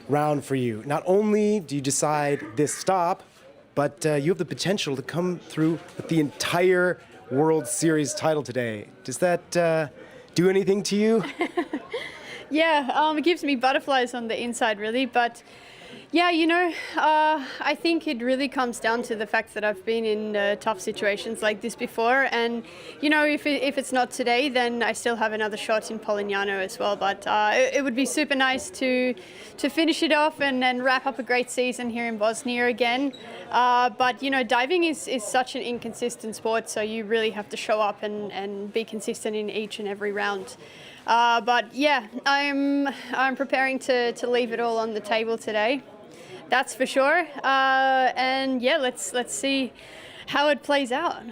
round for you. Not only do you decide this stop, but you have the potential to come through with the entire World Series title today. Does that do anything to you? Yeah, it gives me butterflies on the inside, really. But yeah, you know, I think it really comes down to the fact that I've been in tough situations like this before. And, you know, if it's not today, then I still have another shot in Polignano as well. But it would be super nice to finish it off and wrap up a great season here in Bosnia again. But, you know, diving is such an inconsistent sport, so you really have to show up and be consistent in each and every round. But yeah, I'm preparing to leave it all on the table today. That's for sure. And yeah, let's see how it plays out.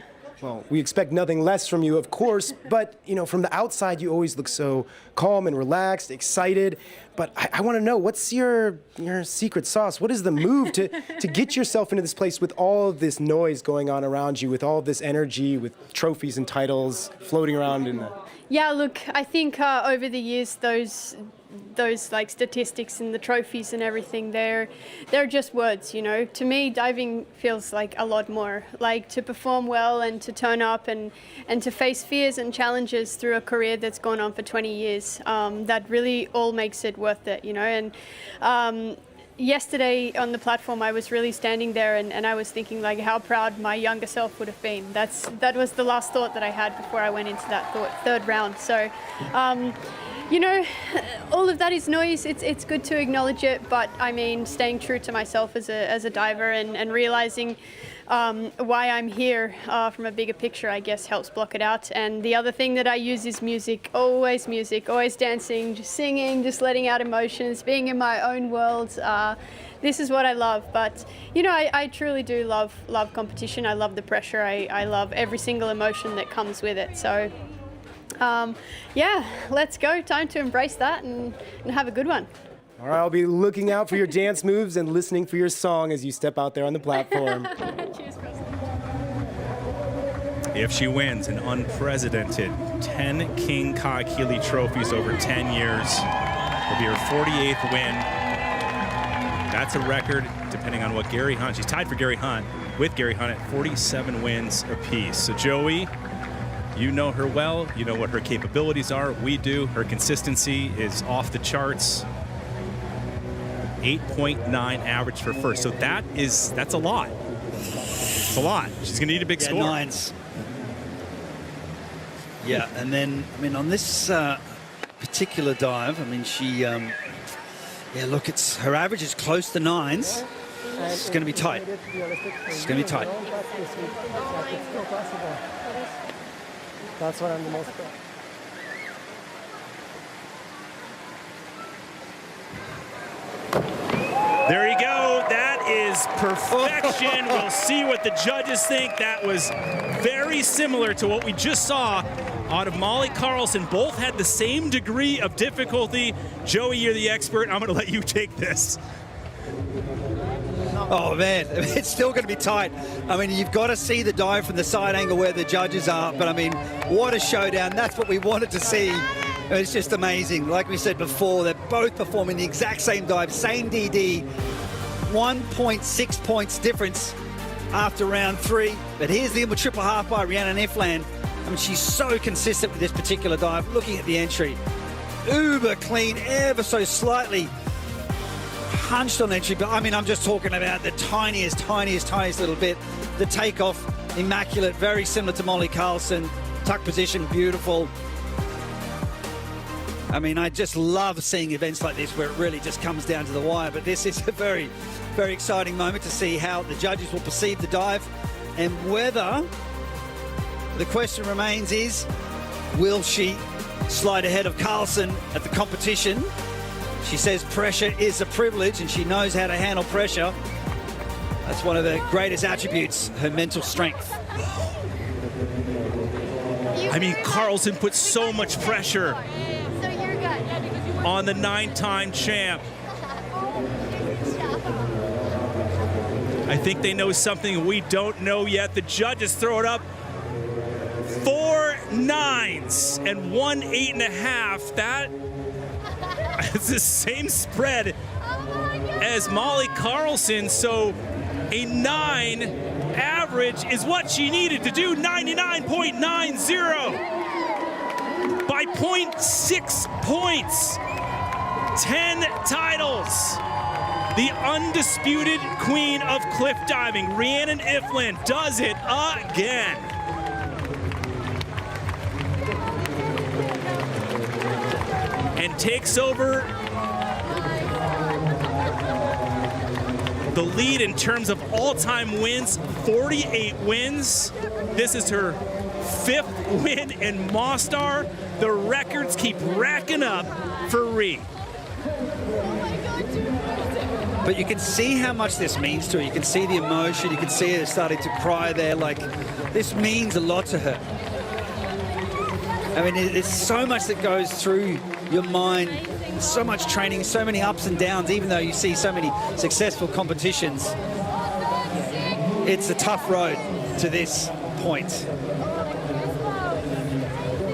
Well, we expect nothing less from you, of course, but, you know, from the outside, you always look so calm and relaxed, excited. But I want to know, what's your secret sauce? What is the move to get yourself into this place with all of this noise going on around you, with all of this energy, with trophies and titles floating around in the... Yeah, look, I think over the years, those those like statistics and the trophies and everything, they're just words, you know. To me, diving feels like a lot more. Like to perform well and to turn up and to face fears and challenges through a career that's gone on for 20 years. That really all makes it worth it, you know. And yesterday on the platform, I was really standing there and I was thinking like how proud my younger self would have been. That was the last thought that I had before I went into that third round. So, you know, all of that is noise. It's good to acknowledge it, but I mean, staying true to myself as a diver and realizing why I'm here from a bigger picture, I guess, helps block it out. And the other thing that I use is music, always dancing, just singing, just letting out emotions, being in my own world. This is what I love. But, you know, I truly do love competition. I love the pressure. I love every single emotion that comes with it. So, yeah, let's go. Time to embrace that and have a good one. All right, I'll be looking out for your dance moves and listening for your song as you step out there on the platform. Cheers, Preston. If she wins an unprecedented 10 King Ka-Keeley trophies over 10 years, it'll be her 48th win. That's a record, depending on what Gary Hunt, she's tied for Gary Hunt, with Gary Hunt at 47 wins apiece. So Joey, you know her well, you know what her capabilities are. We do. Her consistency is off the charts. 8.9 average for first. So that's a lot. It's a lot. She's going to need a big score. Nines. Yeah, and then, I mean, on this particular dive, I mean, she, yeah, look, her average is close to nines. It's going to be tight. It's going to be tight. That's what I'm the most proud. There you go. That is perfection. We'll see what the judges think. That was very similar to what we just saw out of Molly Carlson. Both had the same degree of difficulty. Joey, you're the expert. I'm going to let you take this. Oh, man, it's still going to be tight. I mean, you've got to see the dive from the side angle where the judges are. But, I mean, what a showdown. That's what we wanted to see. It's just amazing. Like we said before, they're both performing the exact same dive, same DD, 1.6 points difference after round 3. But here's the triple half by Rhiannan Iffland. I mean, she's so consistent with this particular dive. Looking at the entry, uber clean, ever so slightly hunched on entry. But I mean, I'm just talking about the tiniest little bit. The takeoff, immaculate, very similar to Molly Carlson. Tuck position, beautiful. I mean, I just love seeing events like this where it really just comes down to the wire. But this is a very, very exciting moment to see how the judges will perceive the dive and whether the question remains is, will she slide ahead of Carlson at the competition? She says pressure is a privilege and she knows how to handle pressure. That's one of the greatest attributes, her mental strength. I mean, Carlson put so much pressure on the 9-time champ. I think they know something we don't know yet. The judges throw it up. 4 9s and 1 8.5. That is the same spread as Molly Carlson. So a 9 average is what she needed to do. 99.90 by 0.6 points. 10 titles. The undisputed queen of cliff diving, Rhiannan Iffland, does it again. And takes over the lead in terms of all-time wins, 48 wins. This is her 5th win in Mostar. The records keep racking up for Rhi. But you can see how much this means to her. You can see the emotion. You can see her starting to cry there. Like, this means a lot to her. I mean, there's so much that goes through your mind. So much training, so many ups and downs, even though you see so many successful competitions. It's a tough road to this point.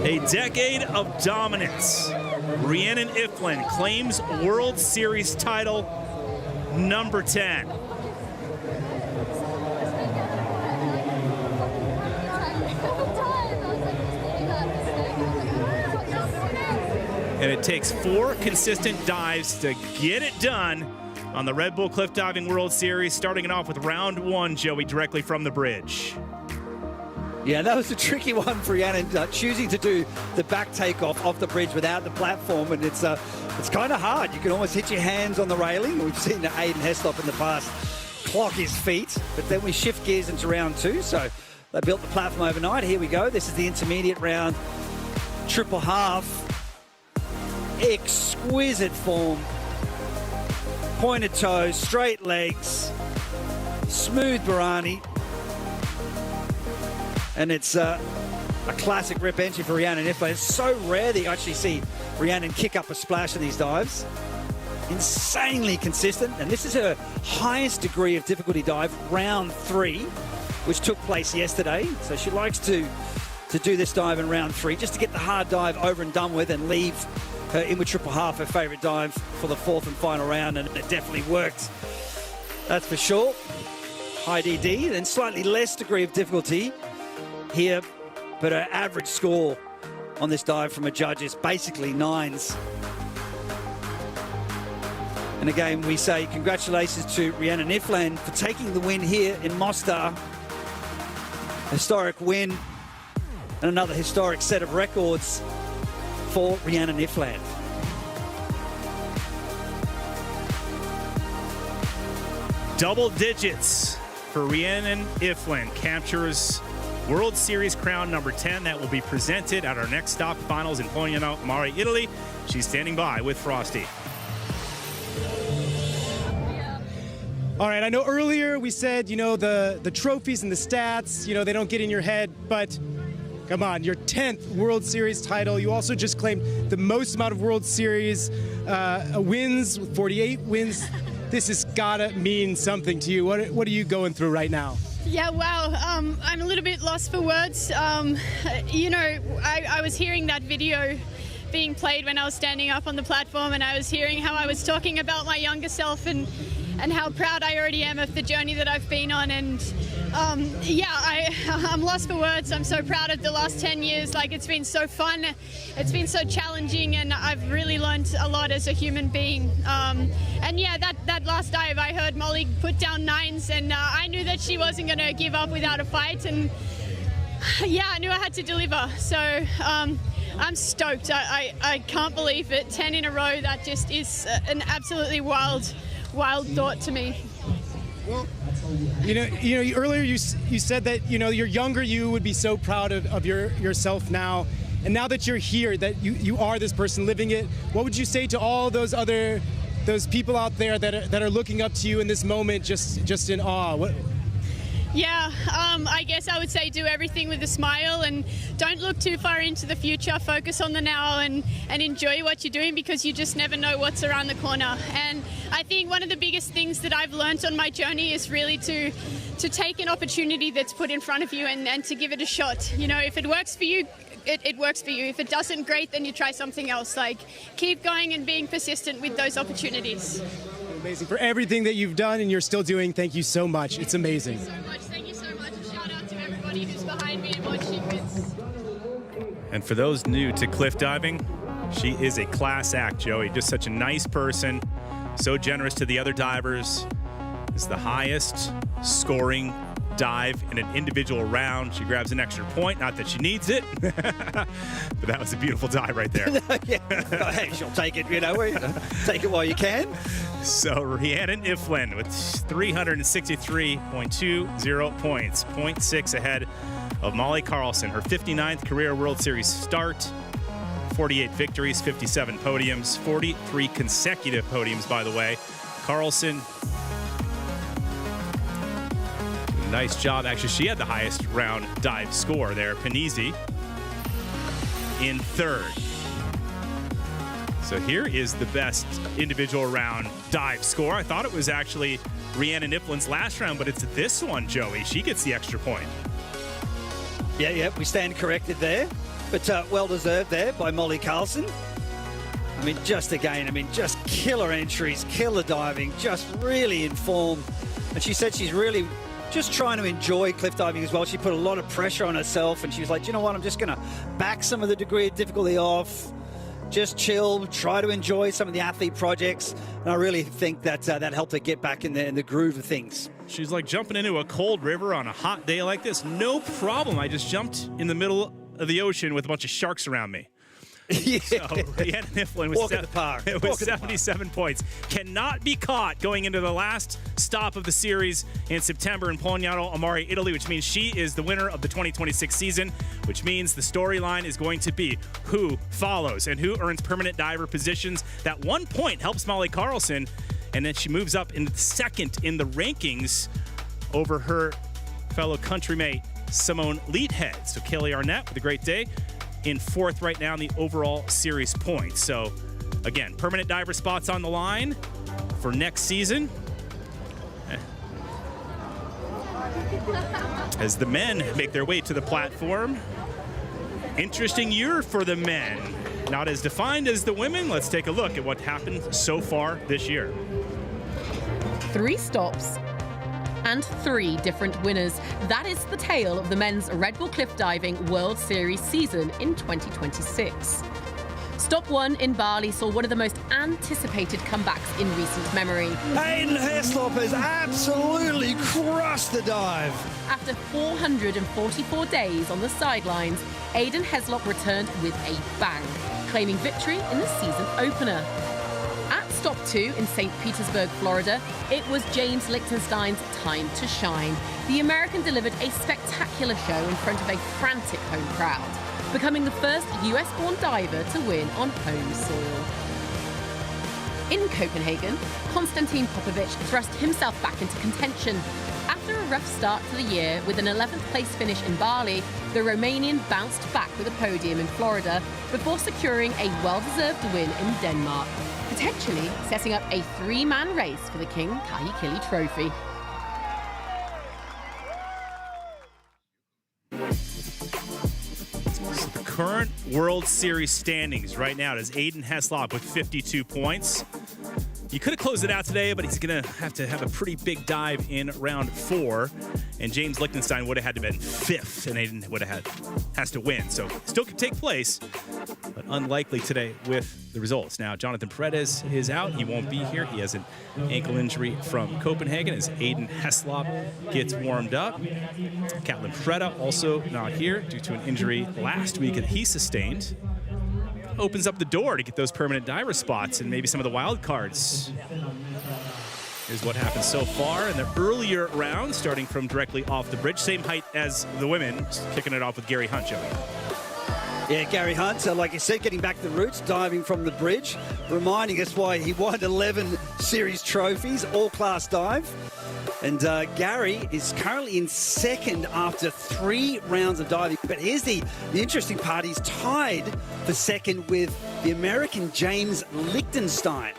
A decade of dominance Rhiannan Iffland claims World Series title number 10. And it takes 4 consistent dives to get it done on the Red Bull Cliff Diving World Series, starting it off with round 1, Joey, directly from the bridge. Yeah, that was a tricky one for Rhiannan, choosing to do the back takeoff off the bridge without the platform, and it's kind of hard. You can almost hit your hands on the railing. We've seen Aiden Heslop in the past clock his feet, but then we shift gears into round 2, so they built the platform overnight. Here we go. This is the intermediate round, triple half. Exquisite form. Pointed toes, straight legs, smooth Barani. And it's a classic rip entry for Rhiannan Iffland. It's so rare that you actually see Rhiannan kick up a splash in these dives. Insanely consistent. And this is her highest degree of difficulty dive, round 3, which took place yesterday. So she likes to do this dive in round 3, just to get the hard dive over and done with and leave her in with triple half, her favorite dive for the 4th and final round, and it definitely worked. That's for sure. High DD, then slightly less degree of difficulty here, but her average score on this dive from a judge is basically 9s. And again, we say congratulations to Rhiannan Iffland for taking the win here in Mostar. Historic win and another historic set of records for Rhiannan Iffland. Double digits for Rhiannan Iffland, captures World Series crown number 10. That will be presented at our next stop, finals in Pognano Mare, Italy. She's standing by with Frosty. All right, I know earlier we said, the trophies and the stats, they don't get in your head, but come on, your 10th World Series title. You also just claimed the most amount of World Series wins, 48 wins. This has gotta mean something to you. What are you going through right now? Yeah, wow. I'm a little bit lost for words. I was hearing that video being played when I was standing up on the platform, and I was hearing how I was talking about my younger self and how proud I already am of the journey that I've been on. And I'm lost for words. I'm so proud of the last 10 years. Like, it's been so fun. It's been so challenging, and I've really learned a lot as a human being. That last dive, I heard Molly put down 9s, and I knew that she wasn't going to give up without a fight. And I knew I had to deliver. So I'm stoked. I can't believe it. 10 in a row. That just is an absolutely wild thought to me. Well, earlier you said that your younger you would be so proud of yourself now, and now that you're here, that you are this person living it. What would you say to all those people out there that are looking up to you in this moment, just in awe? I guess I would say do everything with a smile and don't look too far into the future. Focus on the now and enjoy what you're doing, because you just never know what's around the corner. And I think one of the biggest things that I've learned on my journey is really to take an opportunity that's put in front of you and to give it a shot. If it works for you, it works for you. If it doesn't, great, then you try something else. Like, keep going and being persistent with those opportunities. Amazing for everything that you've done and you're still doing. Thank you so much. It's amazing. Thank you so much. A shout out to everybody who's behind me and watching this. And for those new to cliff diving, she is a class act, Joey. Just such a nice person, so generous to the other divers. It's the highest scoring dive in an individual round. She grabs an extra point, not that she needs it, but that was a beautiful dive right there. Hey, she'll take it, take it while you can. So Rhiannan Iffland with 363.20 points, 0.6 ahead of Molly Carlson, her 59th career World Series start, 48 victories, 57 podiums, 43 consecutive podiums, by the way. Carlson, nice job. Actually, she had the highest round dive score there. Panizzi in 3rd. So here is the best individual round dive score. I thought it was actually Rhiannan Iffland's last round, but it's this one, Joey. She gets the extra point. Yeah, we stand corrected there. But well-deserved there by Molly Carlson. I mean, just again, I mean, just killer entries, killer diving, just really in form. And she said she's really just trying to enjoy cliff diving as well. She put a lot of pressure on herself, and she was like, you know what, I'm just going to back some of the degree of difficulty off, just chill, try to enjoy some of the athlete projects. And I really think that that helped her get back in the groove of things. She's like jumping into a cold river on a hot day like this. No problem. I just jumped in the middle of the ocean with a bunch of sharks around me. Yeah. So Rhiannan Iffland with 77 points. Cannot be caught going into the last stop of the series in September in Pognano Amari, Italy, which means she is the winner of the 2026 season, which means the storyline is going to be who follows and who earns permanent diver positions. That 1 point helps Molly Carlson, and then she moves up into second in the rankings over her fellow countrymate Simone Leathead. So Kelly Arnett with a great day in fourth right now in the overall series points. So again, permanent diver spots on the line for next season. As the men make their way to the platform. Interesting year for the men. Not as defined as the women. Let's take a look at what happened so far this year. 3 stops and 3 different winners. That is the tale of the men's Red Bull Cliff Diving World Series season in 2026. Stop 1 in Bali saw one of the most anticipated comebacks in recent memory. Aiden Heslop has absolutely crushed the dive. After 444 days on the sidelines, Aiden Heslop returned with a bang, claiming victory in the season opener. At Stop 2 in St. Petersburg, Florida, it was James Lichtenstein's time to shine. The American delivered a spectacular show in front of a frantic home crowd, becoming the first US-born diver to win on home soil. In Copenhagen, Constantin Popovici thrust himself back into contention. After a rough start to the year with an 11th place finish in Bali, the Romanian bounced back with a podium in Florida before securing a well-deserved win in Denmark, potentially setting up a 3-man race for the King Kahikili Trophy. The current World Series standings right now is Aiden Heslop with 52 points. He could have closed it out today, but he's going to have a pretty big dive in round 4. And James Lichtenstein would have had to have been 5th, and Aiden would have has to win. So still could take place, but unlikely today with the results. Now, Jonathan Paredes is out. He won't be here. He has an ankle injury from Copenhagen as Aiden Heslop gets warmed up. Catlin Preda also not here due to an injury last week that he sustained. Opens up the door to get those permanent diver spots and maybe some of the wild cards. Here's what happened so far in the earlier round, starting from directly off the bridge. Same height as the women, kicking it off with Gary Hunt, Joey. Yeah, Gary Hunt, like you said, getting back to the roots, diving from the bridge, reminding us why he won 11 series trophies, all-class dive. And Gary is currently in second after 3 rounds of diving. But here's the interesting part. He's tied for second with the American James Lichtenstein.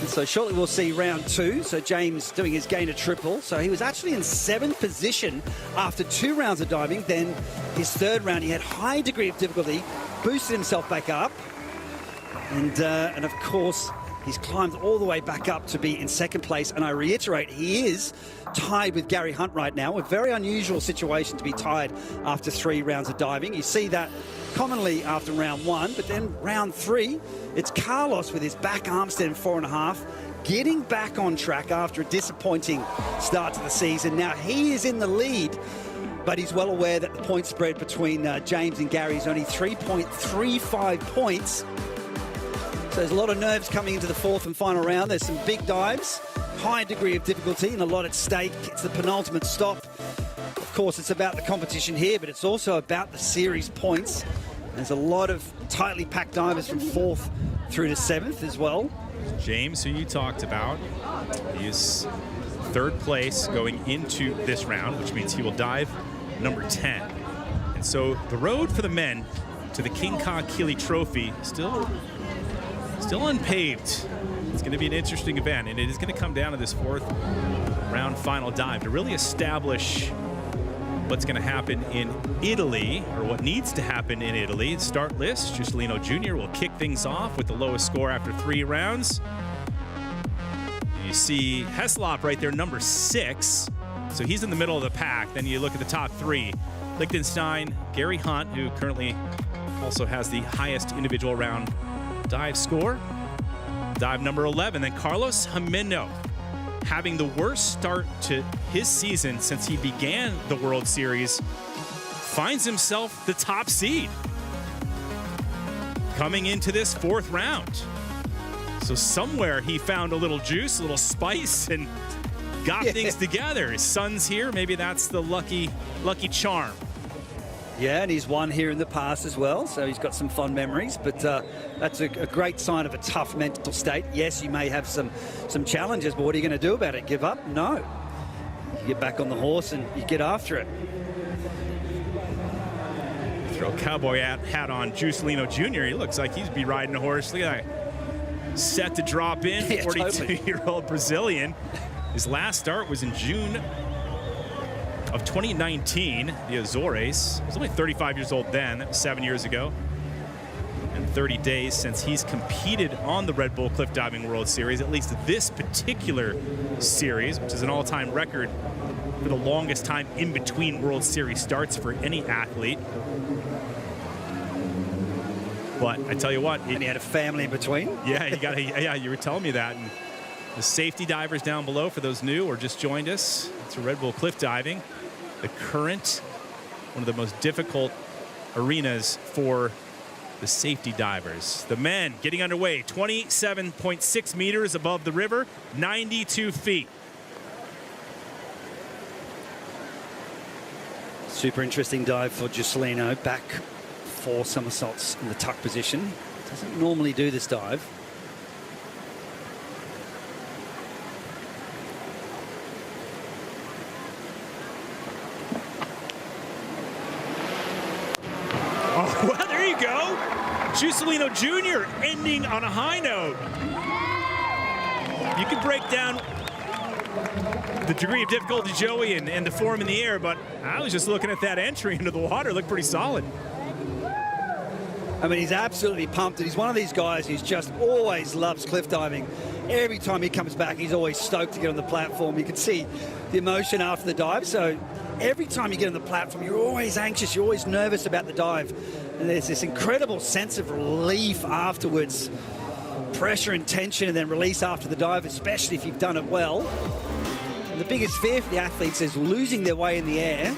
And so shortly we'll see round 2. So James doing his gainer triple. So he was actually in 7th position after 2 rounds of diving. Then his 3rd round, he had high degree of difficulty, boosted himself back up. And of course, he's climbed all the way back up to be in 2nd place. And I reiterate, he is tied with Gary Hunt right now. A very unusual situation to be tied after 3 rounds of diving. You see that commonly after round 1, but then round 3, it's Carlos with his back armstand 4.5, getting back on track after a disappointing start to the season. Now he is in the lead, but he's well aware that the point spread between James and Gary is only 3.35 points. So there's a lot of nerves coming into the 4th and final round. There's some big dives, high degree of difficulty, and a lot at stake. It's the penultimate stop. Of course, it's about the competition here, but it's also about the series points. There's a lot of tightly packed divers from 4th through to 7th as well. James, who you talked about, is 3rd place going into this round, which means he will dive number 10. And so the road for the men to the King Kahikili Trophy still unpaved. It's going to be an interesting event, and it is going to come down to this 4th round final dive to really establish what's going to happen in Italy, or what needs to happen in Italy. Start list, Giuslino Jr. will kick things off with the lowest score after 3 rounds. You see Heslop right there, number 6. So he's in the middle of the pack. Then you look at the top 3. Liechtenstein, Gary Hunt, who currently also has the highest individual round dive score. Dive number 11. Then Carlos Gimeno, having the worst start to his season since he began the World Series, finds himself the top seed coming into this 4th round. So somewhere he found a little juice, a little spice, and got things together. His son's here. Maybe that's the lucky charm. Yeah, and he's won here in the past as well, so he's got some fond memories. But that's a great sign of a tough mental state. Yes, you may have some challenges, but what are you going to do about it? Give up? No. You get back on the horse and you get after it. Throw a cowboy hat on Giuslino Jr. He looks like he'd be riding a horse. Look at that. Set to drop in, 42-year-old Brazilian. His last start was in June of 2019, the Azores. He was only 35 years old then. That was 7 years ago. And 30 days since he's competed on the Red Bull Cliff Diving World Series, at least this particular series, which is an all-time record for the longest time in between World Series starts for any athlete. But I tell you what, and he had a family in between. Yeah, you were telling me that. And the safety divers down below, for those new or just joined us, it's a Red Bull Cliff Diving. The current, one of the most difficult arenas for the safety divers. The men getting underway, 27.6 meters above the river, 92 feet. Super interesting dive for Giuslino. Back 4 somersaults in the tuck position. Doesn't normally do this dive. Oh, well, there you go. Giuslino Jr. ending on a high note. You can break down the degree of difficulty, Joey, and the form in the air, but I was just looking at that entry into the water. It looked pretty solid. I mean, he's absolutely pumped. And he's one of these guys who's just always loves cliff diving. Every time he comes back, he's always stoked to get on the platform. You can see the emotion after the dive. So every time you get on the platform, you're always anxious. You're always nervous about the dive. And there's this incredible sense of relief afterwards. Pressure and tension, and then release after the dive, especially if you've done it well. And the biggest fear for the athletes is losing their way in the air.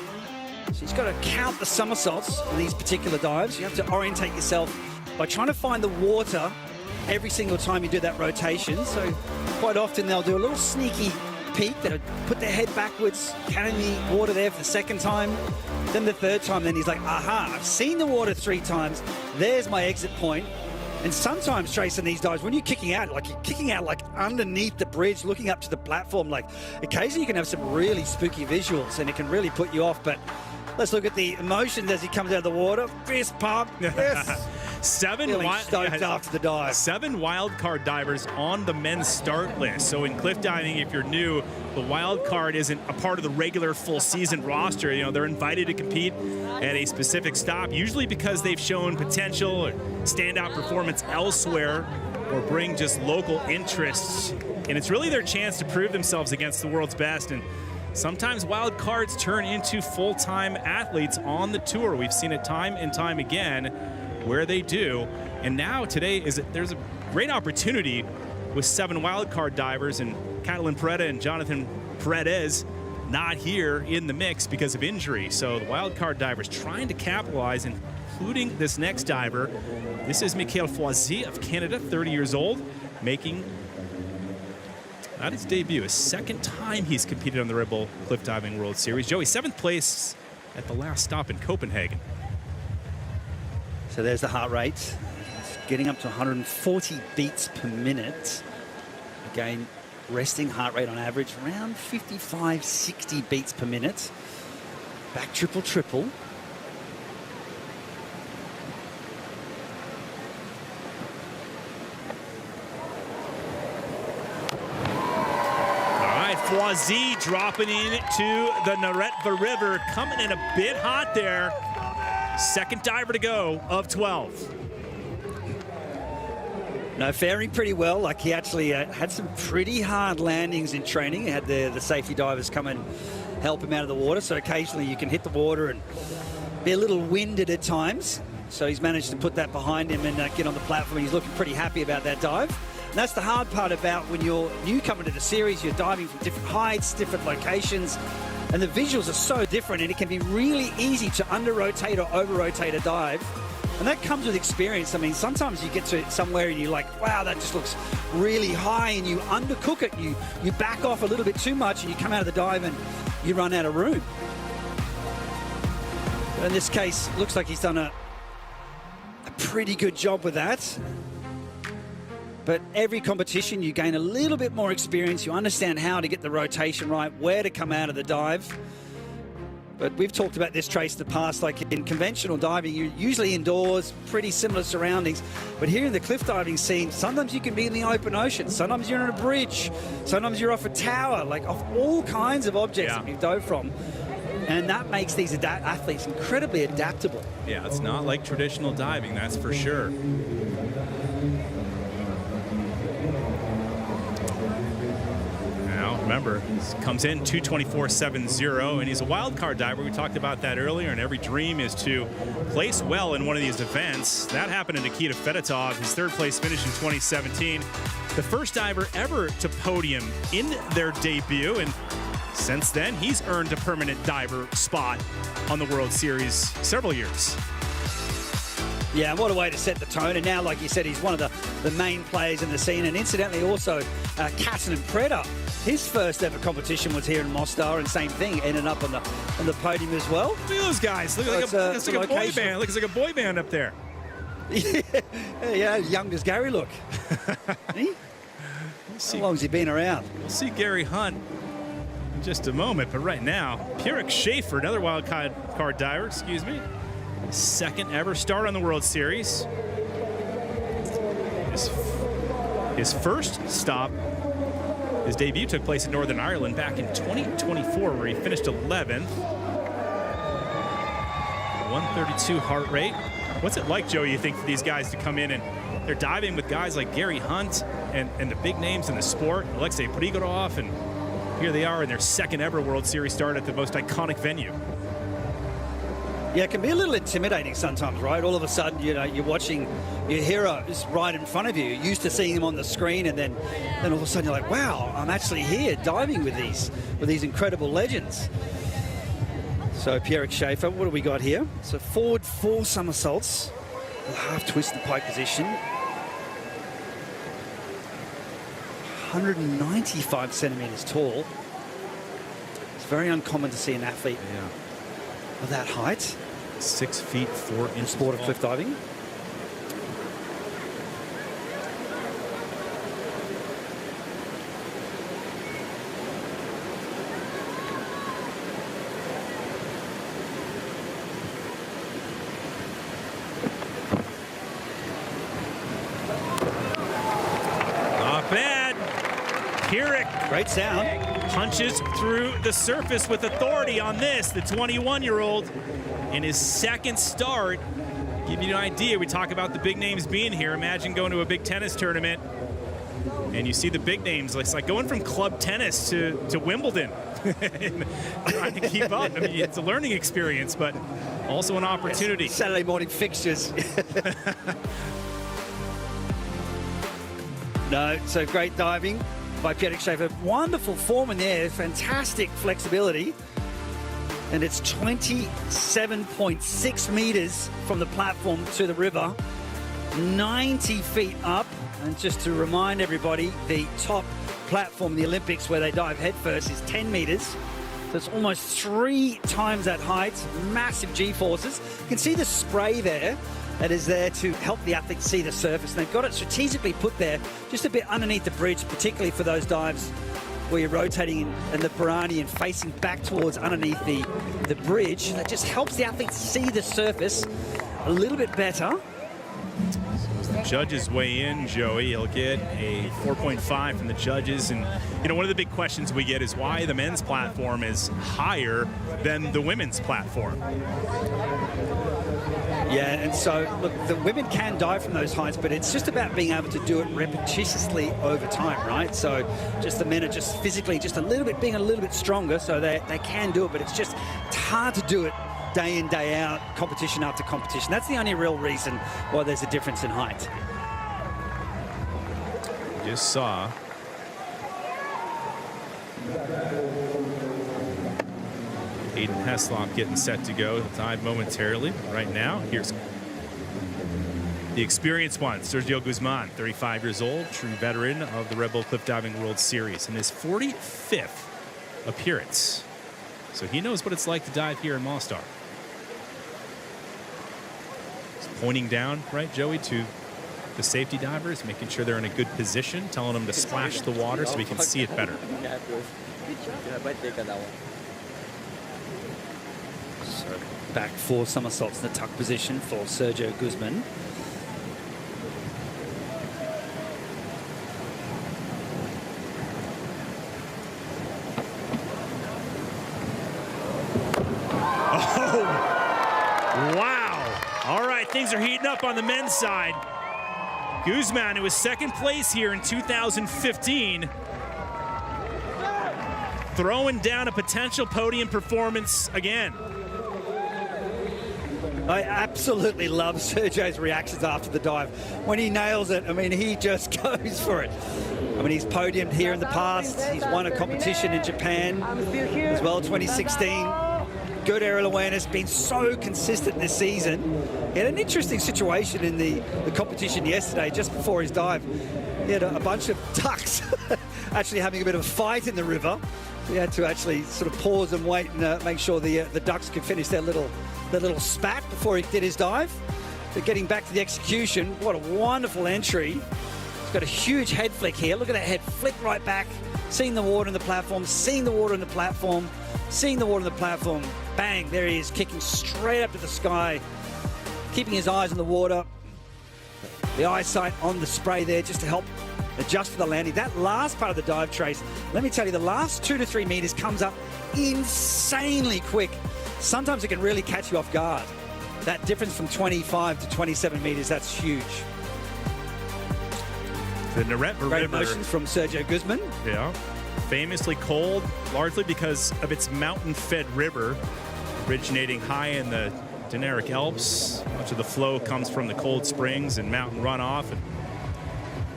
So you've got to count the somersaults in these particular dives. You have to orientate yourself by trying to find the water every single time you do that rotation. So quite often they'll do a little sneaky peek. They'll put their head backwards, counting the water there for the 2nd time. Then the 3rd time, then he's like, aha, I've seen the water 3 times. There's my exit point. And sometimes, Trace, in these dives, when you're kicking out like underneath the bridge, looking up to the platform, like occasionally you can have some really spooky visuals and it can really put you off. But let's look at the emotion as he comes out of the water. Fist pump. Yes. 7 stoked after the dive. 7 wildcard divers on the men's start list. So in cliff diving, if you're new, the wildcard isn't a part of the regular full season roster. You know, they're invited to compete at a specific stop, usually because they've shown potential or standout performance elsewhere or bring just local interests. And it's really their chance to prove themselves against the world's best. And sometimes wild cards turn into full-time athletes on the tour. We've seen it time and time again where they do. And now today there's a great opportunity with 7 wild card divers, and Catalin Paredes and Jonathan Paredes not here in the mix because of injury. So the wild card divers trying to capitalize, including this next diver. This is Michael Foisy of Canada, 30 years old, making not his debut, his 2nd time he's competed on the Red Bull Cliff Diving World Series. Joey, 7th place at the last stop in Copenhagen. So there's the heart rate. It's getting up to 140 beats per minute. Again, resting heart rate on average around 55, 60 beats per minute. Back triple, triple. Z dropping into the Neretva River, coming in a bit hot there. Second diver to go of 12. No, faring pretty well. Like, he actually had some pretty hard landings in training. He had the safety divers come and help him out of the water. So occasionally you can hit the water and be a little winded at times. So he's managed to put that behind him and get on the platform. He's looking pretty happy about that dive. And that's the hard part about when you're new coming to the series. You're diving from different heights, different locations, and the visuals are so different, and it can be really easy to under-rotate or over-rotate a dive. And that comes with experience. I mean, sometimes you get to somewhere and you're like, wow, that just looks really high, and you undercook it. You back off a little bit too much and you come out of the dive and you run out of room. But in this case, looks like he's done a pretty good job with that. But every competition, you gain a little bit more experience. You understand how to get the rotation right, where to come out of the dive. But we've talked about this trace in the past, like in conventional diving, you're usually indoors, pretty similar surroundings. But here in the cliff diving scene, sometimes you can be in the open ocean, sometimes you're on a bridge, sometimes you're off a tower, like off all kinds of objects that we've dove from. And that makes these athletes incredibly adaptable. Yeah, it's not like traditional diving, that's for sure. Remember, he comes in 224.70, and he's a wild card diver. We talked about that earlier, and every dream is to place well in one of these events. That happened to Nikita Fedotov, his third place finish in 2017. The first diver ever to podium in their debut, and since then, he's earned a permanent diver spot on the World Series several years. Yeah, what a way to set the tone. And now, like you said, he's one of the main players in the scene. And incidentally, also, Constantin Popovici, his first ever competition was here in Mostar, and same thing, ended up on the podium as well. Look at those guys. Look like a boy band. Looks like a boy band up there. Yeah, young as Gary look. How long has he been around? We'll see Gary Hunt in just a moment, but right now, Pierrick Schaefer, another wild card diver, excuse me. Second ever start on the World Series. His first stop, his debut took place in Northern Ireland back in 2024, where he finished 11th. 132 heart rate. What's it like, Joe, you think, for these guys to come in and they're diving with guys like Gary Hunt and the big names in the sport, Alexei Prigorov, and here they are in their second ever World Series start at the most iconic venue. Yeah, it can be a little intimidating sometimes, right? All of a sudden, you know, you're watching your heroes right in front of you. You're used to seeing them on the screen, and then all of a sudden you're like, wow, I'm actually here diving with these incredible legends. So Pierrick Schaefer, what do we got here? So forward 4 somersaults, half twist in pike position. 195 centimeters tall. It's very uncommon to see an athlete of that height. 6 feet 4 inches. Sport of cliff diving. Not bad. Pierrick. Great sound. Punches through the surface with authority on this, the 21-year-old. In his second start, give you an idea, we talk about the big names being here. Imagine going to a big tennis tournament and you see the big names. It's like going from club tennis to Wimbledon. Trying to keep up. I mean, it's a learning experience, but also an opportunity. Saturday morning fixtures. No, so great diving by Pierrick Schaefer. Wonderful form in there, fantastic flexibility. And it's 27.6 meters from the platform to the river, 90 feet up. And just to remind everybody, the top platform in the Olympics where they dive headfirst is 10 meters. So it's almost 3 times that height, massive G-forces. You can see the spray there that is there to help the athletes see the surface. And they've got it strategically put there just a bit underneath the bridge, particularly for those dives where you're rotating in the Pirani and facing back towards underneath the bridge. That just helps the athletes see the surface a little bit better. Judges weigh in, Joey. He'll get a 4.5 from the judges. And, you know, one of the big questions we get is why the men's platform is higher than the women's platform. Yeah, and so, look, the women can dive from those heights, but it's just about being able to do it repetitiously over time, right? So just the men are just physically just a little bit, being a little bit stronger, so they can do it, but it's hard to do it day in, day out, competition after competition. That's the only real reason why there's a difference in height. Just saw Aiden Heslop getting set to go. He'll dive momentarily. Right now, here's the experienced one, Sergio Guzman, 35 years old, true veteran of the Red Bull Cliff Diving World Series, in his 45th appearance. So he knows what it's like to dive here in Mostar. He's pointing down, right, Joey, to the safety divers, making sure they're in a good position, telling them to splash the water so we can see it better. So back 4 somersaults in the tuck position for Sergio Guzman. Things are heating up on the men's side. Guzman, who was second place here in 2015, throwing down a potential podium performance again. I absolutely love Sergio's reactions after the dive. When he nails it, I mean, he just goes for it. I mean, he's podiumed here in the past. He's won a competition in Japan as well, 2016. Good aerial awareness, been so consistent this season. He had an interesting situation in the competition yesterday, just before his dive. He had a bunch of ducks actually having a bit of a fight in the river. He had to actually sort of pause and wait and make sure the ducks could finish their little spat before he did his dive. But getting back to the execution, what a wonderful entry. He's got a huge head flick here. Look at that head flick right back, seeing the water in the platform, seeing the water in the platform, seeing the water in the platform. Bang, there he is, kicking straight up to the sky, keeping his eyes on the water, the eyesight on the spray there just to help adjust for the landing. That last part of the dive, Trace, let me tell you, the last 2 to 3 meters comes up insanely quick. Sometimes it can really catch you off guard. That difference from 25 to 27 meters, that's huge. The Neretva River. Great emotions from Sergio Guzman. Yeah. Famously cold, largely because of its mountain-fed river, originating high in the Dinaric Alps. Much of the flow comes from the cold springs and mountain runoff and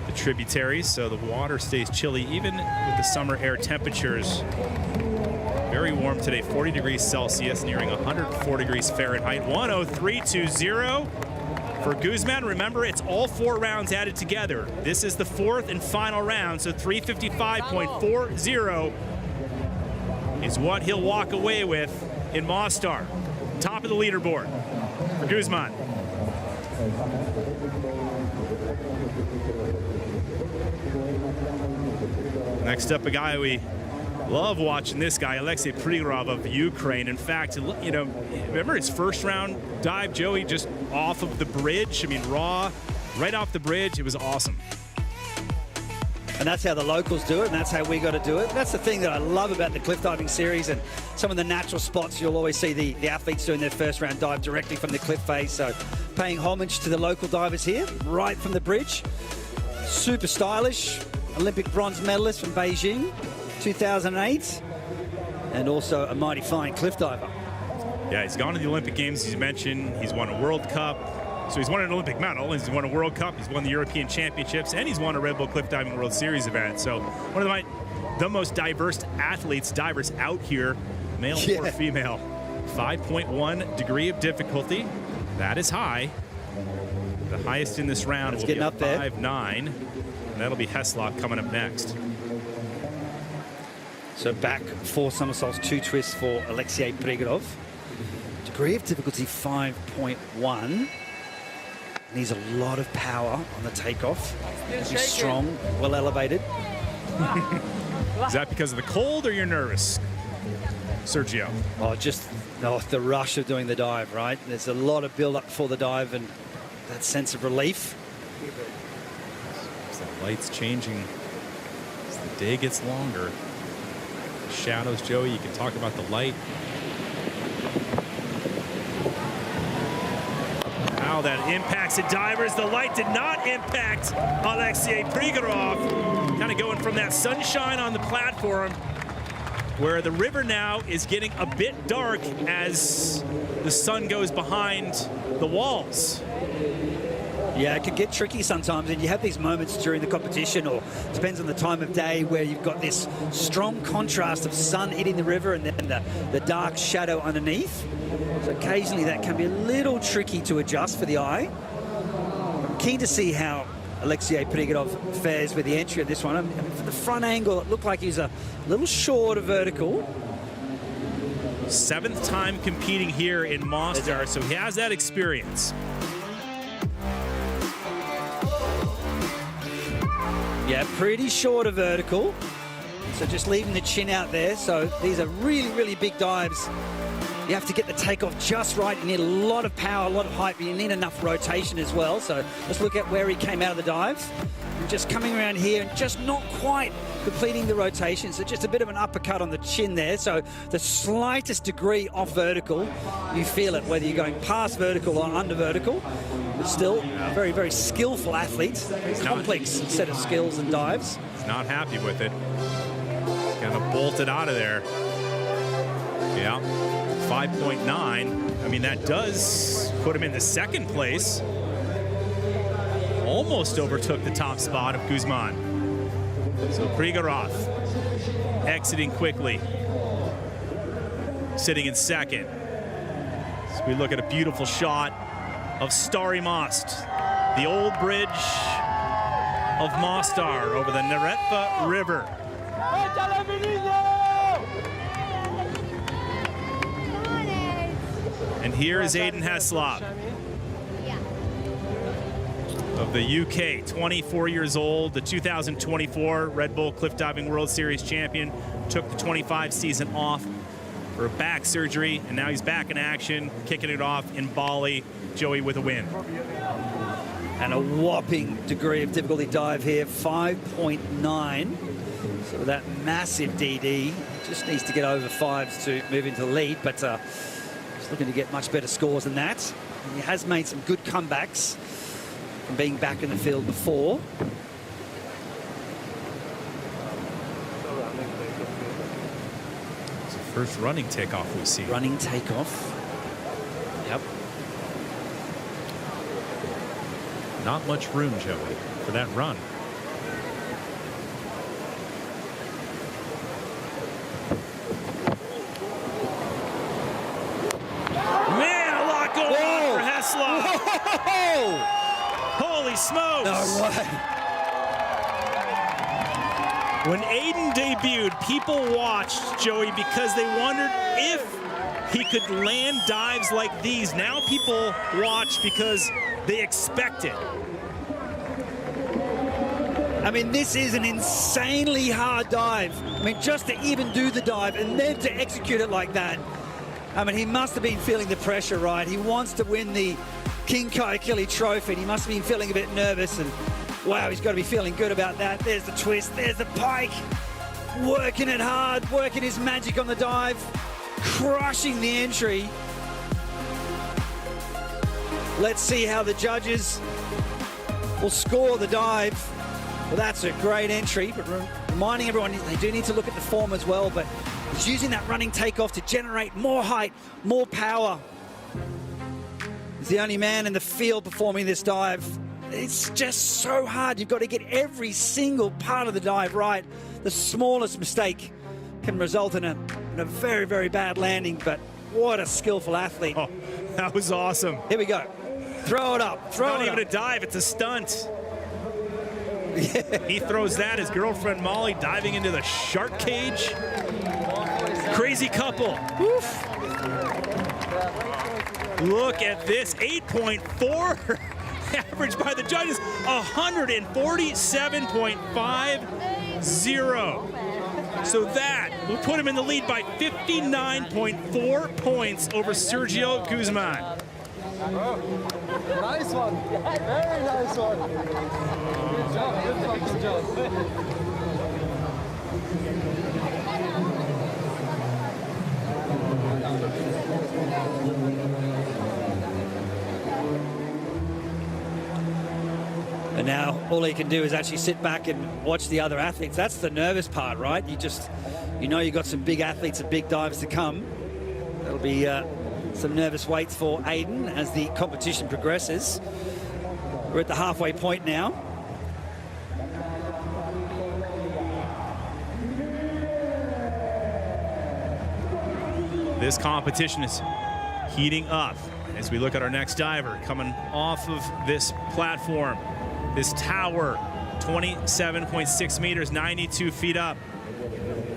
the tributaries, so the water stays chilly even with the summer air temperatures. Very warm today, 40 degrees Celsius, nearing 104 degrees Fahrenheit. 103.20 for Guzman. Remember, it's all 4 rounds added together. This is the 4th and final round, so 355.40 is what he'll walk away with in Mostar. Top of the leaderboard for Guzman. Next up, a guy we love watching, this guy, Alexei Prigorov of Ukraine. In fact, you know, remember his first round dive, Joey, just off of the bridge? I mean, raw, right off the bridge. It was awesome. And that's how the locals do it, and that's how we got to do it. That's the thing that I love about the cliff diving series, and some of the natural spots, you'll always see the athletes doing their first round dive directly from the cliff face. So paying homage to the local divers here, right from the bridge. Super stylish, Olympic bronze medalist from Beijing, 2008, and also a mighty fine cliff diver. Yeah, he's gone to the Olympic Games, as you mentioned. He's won a World Cup. So he's won an Olympic medal, he's won a World Cup, he's won the European Championships, and he's won a Red Bull Cliff Diving World Series event. So one of the most diverse athletes, divers out here, male or female. 5.1 degree of difficulty. That is high. The highest in this round will be a 5.9. And that'll be Heslop coming up next. So back 4 somersaults, 2 twists for Alexei Prigorov. Degree of difficulty 5.1. Needs a lot of power on the takeoff. He's strong, well elevated. Is that because of the cold or you're nervous, Sergio? Oh, just the rush of doing the dive, right? There's a lot of build up before the dive and that sense of relief. So the light's changing as the day gets longer. The shadows, Joey, you can talk about the light. How that impacts the divers. The light did not impact Alexei Prigorov. Kind of going from that sunshine on the platform, where the river now is getting a bit dark as the sun goes behind the walls. Yeah, it can get tricky sometimes, and you have these moments during the competition, or depends on the time of day, where you've got this strong contrast of sun hitting the river and then the dark shadow underneath. So occasionally that can be a little tricky to adjust for the eye. I'm keen to see how Alexei Prigorov fares with the entry of this one. I mean, from the front angle, it looked like he's a little short of vertical. 7th time competing here in Mostar, so he has that experience. Yeah, pretty short of vertical. So just leaving the chin out there. So these are really, really big dives. You have to get the takeoff just right. You need a lot of power, a lot of height, but you need enough rotation as well. So let's look at where he came out of the dive. And just coming around here and just not quite completing the rotation. So just a bit of an uppercut on the chin there. So the slightest degree off vertical, you feel it, whether you're going past vertical or under vertical. But still, a very, very skillful athlete. Complex set of skills and dives. He's not happy with it. He's kind of bolted out of there. Yeah. 5.9. I mean, that does put him in the 2nd place. Almost overtook the top spot of Guzman. So Prigorov exiting quickly, sitting in 2nd. So we look at a beautiful shot of Stari Most, the old bridge of Mostar over the Neretva River. And here is Aiden Heslop of the UK, 24 years old, the 2024 Red Bull Cliff Diving World Series champion. Took the 25 season off for a back surgery, and now he's back in action, kicking it off in Bali. Joey with a win. And a whopping degree of difficulty dive here, 5.9. So that massive DD just needs to get over 5s to move into the lead, but he's looking to get much better scores than that. And he has made some good comebacks from being back in the field before. It's the first running takeoff we see. Running takeoff. Yep. Not much room, Joey, for that run. Man, a lot going on for Heslop. Holy smokes! No way. When Aiden debuted, people watched Joey because they wondered if he could land dives like these. Now people watch because they expect it. I mean, this is an insanely hard dive. I mean, just to even do the dive and then to execute it like that. I mean, he must have been feeling the pressure, right? He wants to win the King Kaikili Trophy, and he must have been feeling a bit nervous, and wow, he's got to be feeling good about that. There's the twist, there's the pike. Working it hard, working his magic on the dive, crushing the entry. Let's see how the judges will score the dive. Well, that's a great entry, but reminding everyone they do need to look at the form as well, but he's using that running takeoff to generate more height, more power. He's the only man in the field performing this dive. It's just so hard. You've got to get every single part of the dive right. The smallest mistake can result in a very, very bad landing, but what a skillful athlete. Oh, that was awesome. Here we go. Throw it up. Throw it up. Not even a dive, it's a stunt. Yeah. He throws that, his girlfriend Molly diving into the shark cage. Crazy couple. Oof. Look at this, 8.4 average by the judges, 147.50. So that will put him in the lead by 59.4 points over Sergio Guzman. Nice one. Very nice one. Good job. Good job. And now all he can do is actually sit back and watch the other athletes. That's the nervous part, right? You know you've got some big athletes and big dives to come. That'll be some nervous waits for Aiden as the competition progresses. We're at the halfway point now. This competition is heating up as we look at our next diver coming off of this platform, this tower, 27.6 meters, 92 feet up.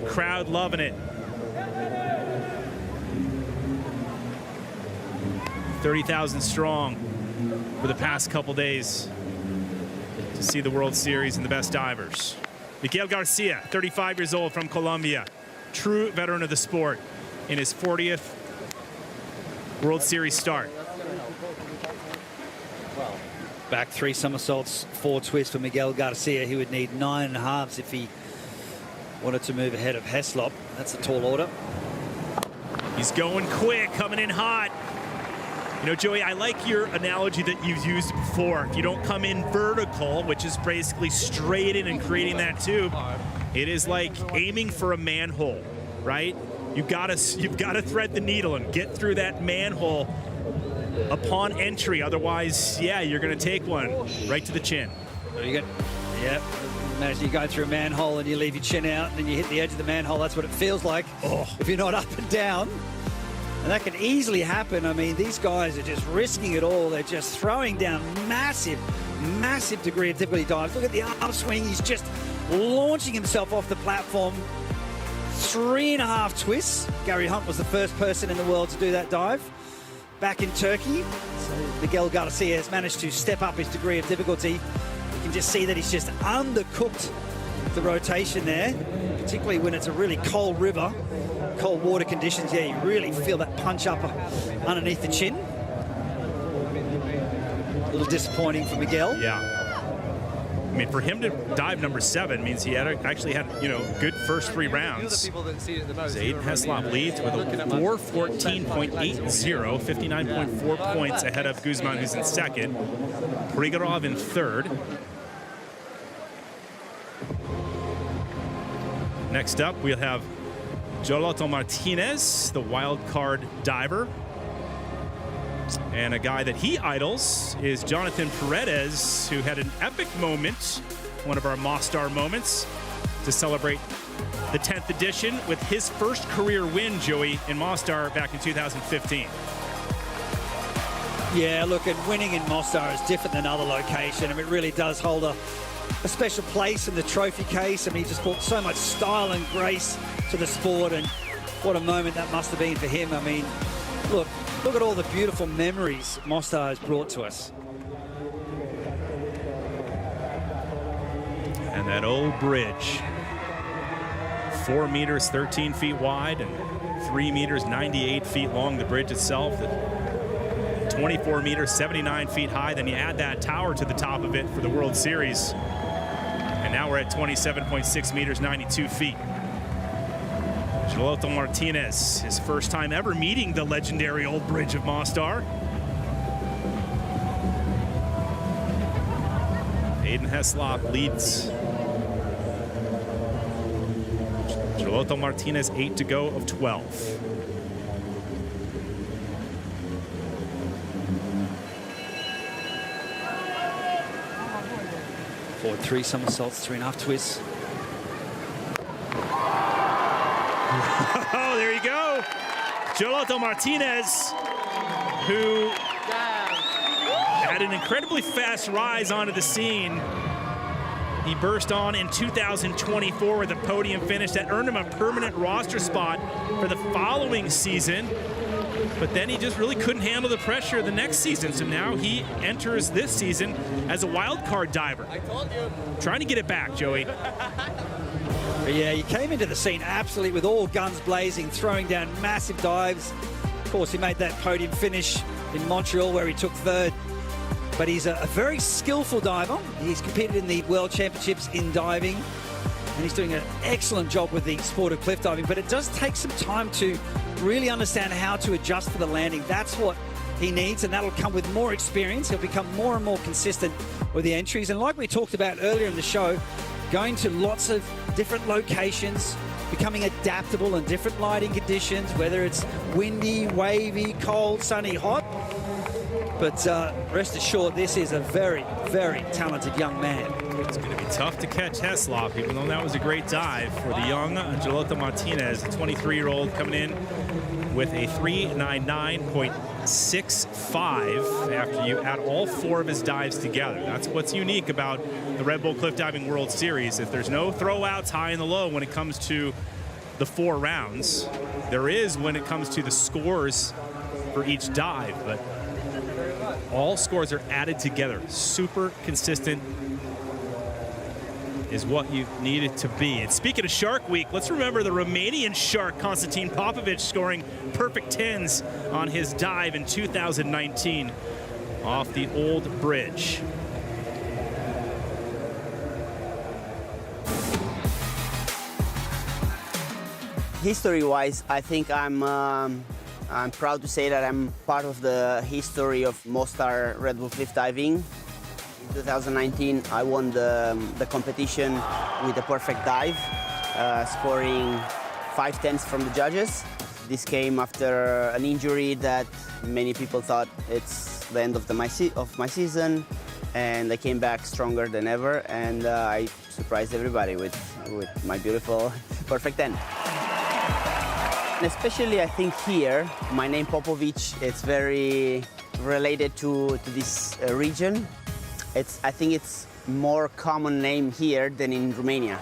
Crowd loving it. 30,000 strong for the past couple days to see the World Series and the best divers. Miguel Garcia, 35 years old, from Colombia, true veteran of the sport, in his 40th World Series start. Back 3 somersaults, 4 twists for Miguel Garcia. He would need 9.5 if he wanted to move ahead of Heslop. That's a tall order. He's going quick, coming in hot. You know, Joey, I like your analogy that you've used before. If you don't come in vertical, which is basically straight in and creating that tube, it is like aiming for a manhole, right? You've got to thread the needle and get through that manhole upon entry. Otherwise, yeah, you're going to take one right to the chin. So you get, yep. Imagine you go through a manhole and you leave your chin out and then you hit the edge of the manhole. That's what it feels like if you're not up and down. And that can easily happen. I mean, these guys are just risking it all. They're just throwing down massive degree of difficulty dives. Look at the arm swing. He's just launching himself off the platform. 3.5 twists. Gary Hunt was the first person in the world to do that dive back in Turkey. So Miguel Garcia has managed to step up his degree of difficulty. You can just see that he's just undercooked the rotation there, particularly when it's a really cold river, cold water conditions. Yeah, you really feel that punch up underneath the chin. A little disappointing for Miguel. Yeah. I mean, for him to dive number 7 means he actually had, you know, good first 3 rounds. Aiden Heslop leads with a 4:14.80, 59.4 points ahead of Guzman, who's in second. Prigorov in third. Next up, we'll have Joloto Martinez, the wild card diver. And a guy that he idols is Jonathan Paredes, who had an epic moment, one of our Mostar moments, to celebrate the 10th edition with his first career win, Joey, in Mostar back in 2015. Yeah, look, and winning in Mostar is different than other locations. I mean, it really does hold a special place in the trophy case. I mean, he just brought so much style and grace to the sport, and what a moment that must have been for him. I mean, look at all the beautiful memories Mostar has brought to us. And that old bridge, 4 meters, 13 feet wide, and 3 meters, 98 feet long, the bridge itself. 24 meters, 79 feet high. Then you add that tower to the top of it for the World Series. And now we're at 27.6 meters, 92 feet. Joloto Martinez, his first time ever meeting the legendary old bridge of Mostar. Aiden Heslop leads. Joloto Martinez, 8 to go of 12. Forward 3 somersaults, 3.5 twists. Oh, there you go. Joloto Martinez, who had an incredibly fast rise onto the scene. He burst on in 2024 with a podium finish that earned him a permanent roster spot for the following season. But then he just really couldn't handle the pressure of the next season. So now he enters this season as a wild card diver. I told you. Trying to get it back, Joey. Yeah, he came into the scene absolutely with all guns blazing, throwing down massive dives. Of course, he made that podium finish in Montreal where he took third. But he's a very skillful diver. He's competed in the World Championships in diving, and he's doing an excellent job with the sport of cliff diving. But it does take some time to really understand how to adjust for the landing. That's what he needs, and that'll come with more experience. He'll become more and more consistent with the entries. And like we talked about earlier in the show, going to lots of different locations, becoming adaptable in different lighting conditions, whether it's windy, wavy, cold, sunny, hot. But rest assured, this is a very, very talented young man. It's going to be tough to catch Heslop, even though that was a great dive for the young Angelota Martinez, the 23-year-old coming in with a 399.65 after you add all 4 of his dives together. That's what's unique about the Red Bull Cliff Diving World Series. If there's no throwouts high and the low when it comes to the 4 rounds, there is when it comes to the scores for each dive, but all scores are added together. Super consistent is what you need it to be. And speaking of Shark Week, let's remember the Romanian shark, Constantin Popovici, scoring perfect 10s on his dive in 2019 off the old bridge. History-wise, I think I'm proud to say that I'm part of the history of Mostar Red Bull Cliff Diving. In 2019, I won the competition with a perfect dive, scoring 5 10s from the judges. This came after an injury that many people thought it's the end of my season, and I came back stronger than ever, and I surprised everybody with my beautiful perfect 10. Especially, I think here, my name Popovici, it's very related to this region. I think it's more common name here than in Romania.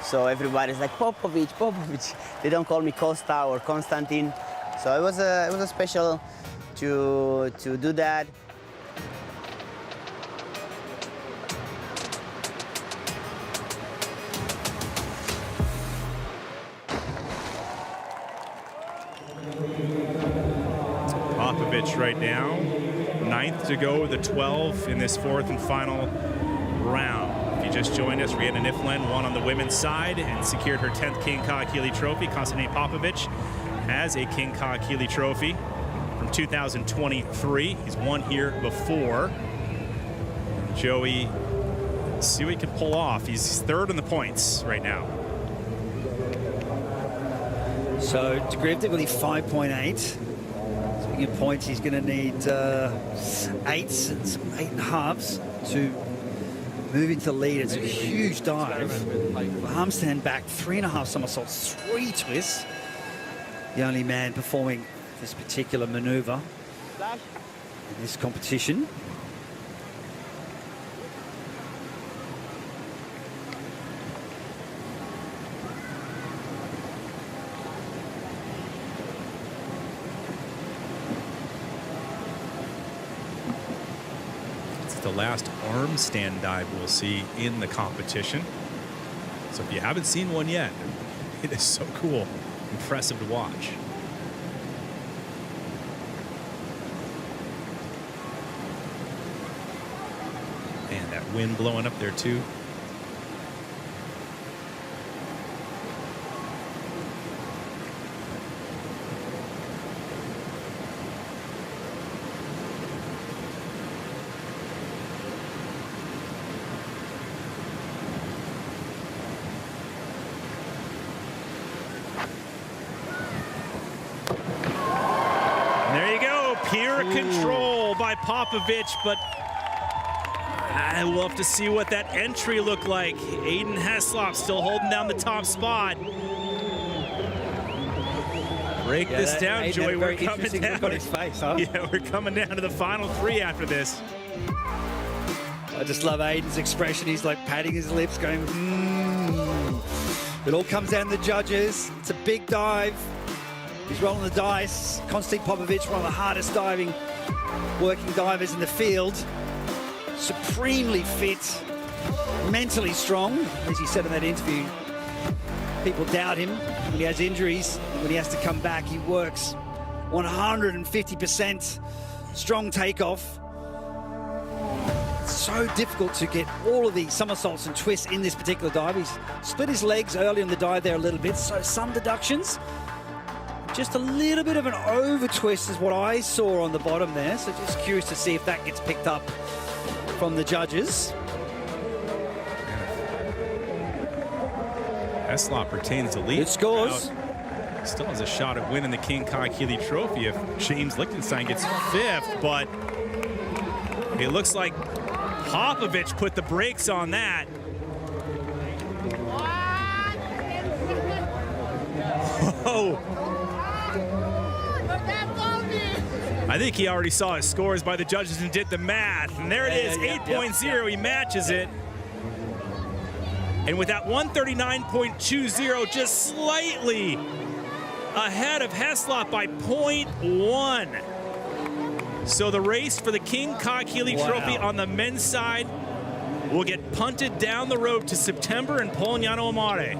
So everybody's like Popovici, Popovici. They don't call me Costa or Constantin. So it was a special to do that. Popovici right now, 9th to go, the 12 in this 4th and final round. If you just joined us, Rhiannan Iffland won on the women's side and secured her 10th King Ka Keeley trophy. Constantin Popovici has a King Ka Keeley trophy from 2023. He's won here before. Joey, see what he can pull off. He's 3rd in the points right now. So degree of difficulty 5.8. Speaking of points, he's going to need 8s and some 8.5s to move into the lead. It's a huge dive. Handstand back, 3.5 somersaults, 3 twists. The only man performing this particular maneuver in this competition. The last arm stand dive we'll see in the competition. So if you haven't seen one yet, it is so cool, impressive to watch. And that wind blowing up there too. Pure control by Popovici, but I will have to see what that entry looked like. Aiden Heslop still holding down the top spot. Break this down, Joey. We're coming down. His face, huh? Yeah, we're coming down to the final 3 after this. I just love Aiden's expression. He's like patting his lips, going, It all comes down to the judges. It's a big dive. He's rolling the dice. Constantin Popovici, one of the hardest working divers in the field. Supremely fit, mentally strong. As he said in that interview, people doubt him when he has injuries. When he has to come back, he works 150%. strong takeoff. So difficult to get all of the somersaults and twists in this particular dive. He's split his legs early in the dive there a little bit, so some deductions. Just a little bit of an over twist is what I saw on the bottom there, so just curious to see if that gets picked up from the judges. Heslop retains the lead. Good scores. Still has a shot at winning the King Keely Trophy if James Lichtenstein gets 5th, but it looks like Popovici put the brakes on that. Whoa. I think he already saw his scores by the judges and did the math. And there it is, 8.0, he matches it. And with that 139.20, just slightly ahead of Heslop by 0.1. So the race for the King Keely Trophy on the men's side will get punted down the road to September in Polignano Amare.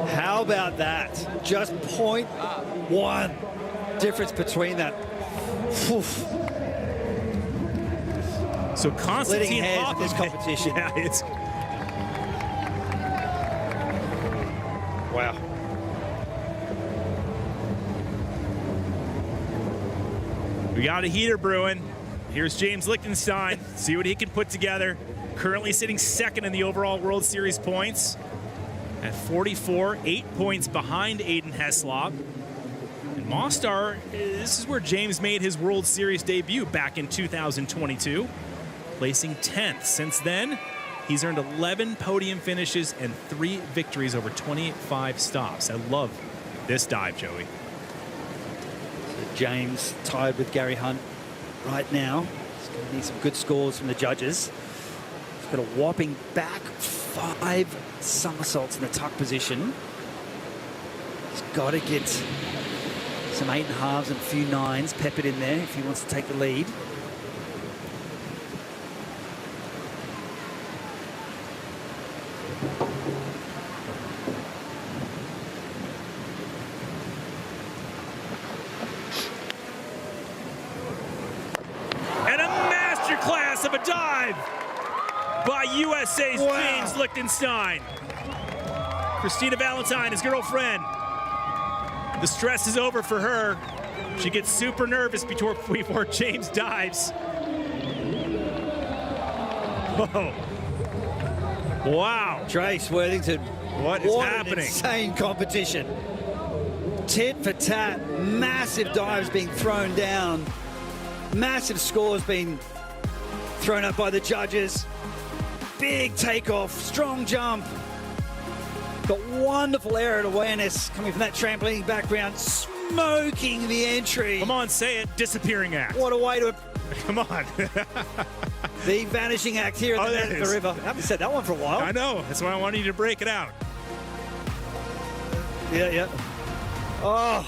How about that? Just 0.1 difference between that. Oof. So Constantin Popovici in this Popovici. competition. Yeah, it's wow. We got a heater brewing. Here's James Lichtenstein. See what he can put together. Currently sitting 2nd in the overall World Series points at 44, 8 points behind Aiden Heslop. And Mostar, this is where James made his World Series debut back in 2022, placing 10th. Since then, he's earned 11 podium finishes and 3 victories over 25 stops. I love this dive, Joey. James tied with Gary Hunt right now. He's going to need some good scores from the judges. He's got a whopping back 5 somersaults in the tuck position. He's got to get some 8.5s and a few 9s peppered in there if he wants to take the lead. Of a dive by USA's James Lichtenstein. Christina Valentine, his girlfriend. The stress is over for her. She gets super nervous before James dives. Whoa. Wow. Trace Worthington. What is happening? An insane competition. Tit for tat. Massive dives being thrown down. Massive scores being thrown up by the judges. Big takeoff, strong jump. Got wonderful air and awareness coming from that trampoline background, smoking the entry. Come on, say it. Disappearing act. What a way to... Come on. The vanishing act here at the Neretva River. I haven't said that one for a while. I know. That's why I wanted you to break it out. Yeah. Oh.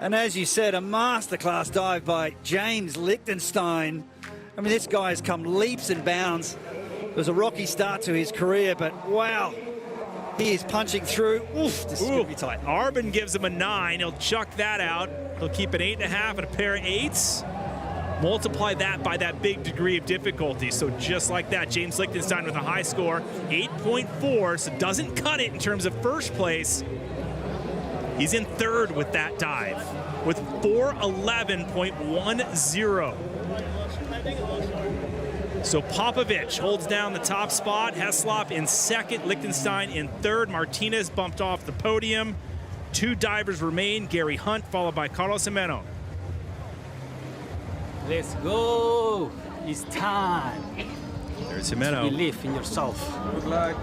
And as you said, a masterclass dive by James Lichtenstein. I mean, this guy has come leaps and bounds. It was a rocky start to his career, but wow, he is punching through. Oof, this is going to be tight. Arbin gives him a 9. He'll chuck that out. He'll keep an 8.5 and a pair of 8s. Multiply that by that big degree of difficulty. So just like that, James Lichtenstein with a high score, 8.4, so doesn't cut it in terms of first place. He's in 3rd with that dive with 411.10. So Popovici holds down the top spot. Heslop in 2nd, Lichtenstein in 3rd. Martinez bumped off the podium. 2 divers remain. Gary Hunt followed by Carlos Gimeno. Let's go. It's time. There's Gimeno. Believe in yourself. Good luck.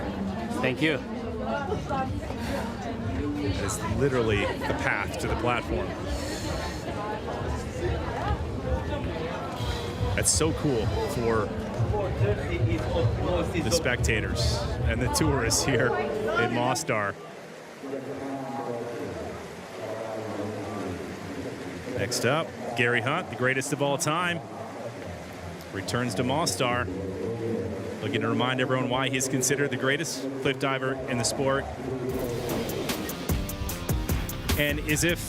Thank you. That is literally the path to the platform. That's so cool for the spectators and the tourists here in Mostar. Next up, Gary Hunt, the greatest of all time, returns to Mostar. Looking to remind everyone why he's considered the greatest cliff diver in the sport. And as if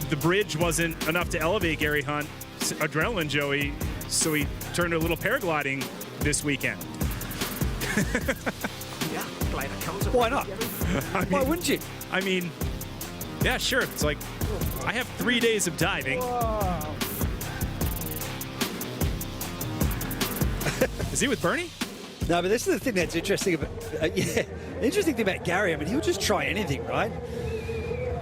the bridge wasn't enough to elevate Gary Hunt's adrenaline, Joey, so he turned to a little paragliding this weekend. Why not? Why wouldn't you? I mean, yeah, sure. It's like, I have 3 days of diving. Is he with Bernie? No, but this is the thing that's interesting about, the interesting thing about Gary. I mean, he'll just try anything, right?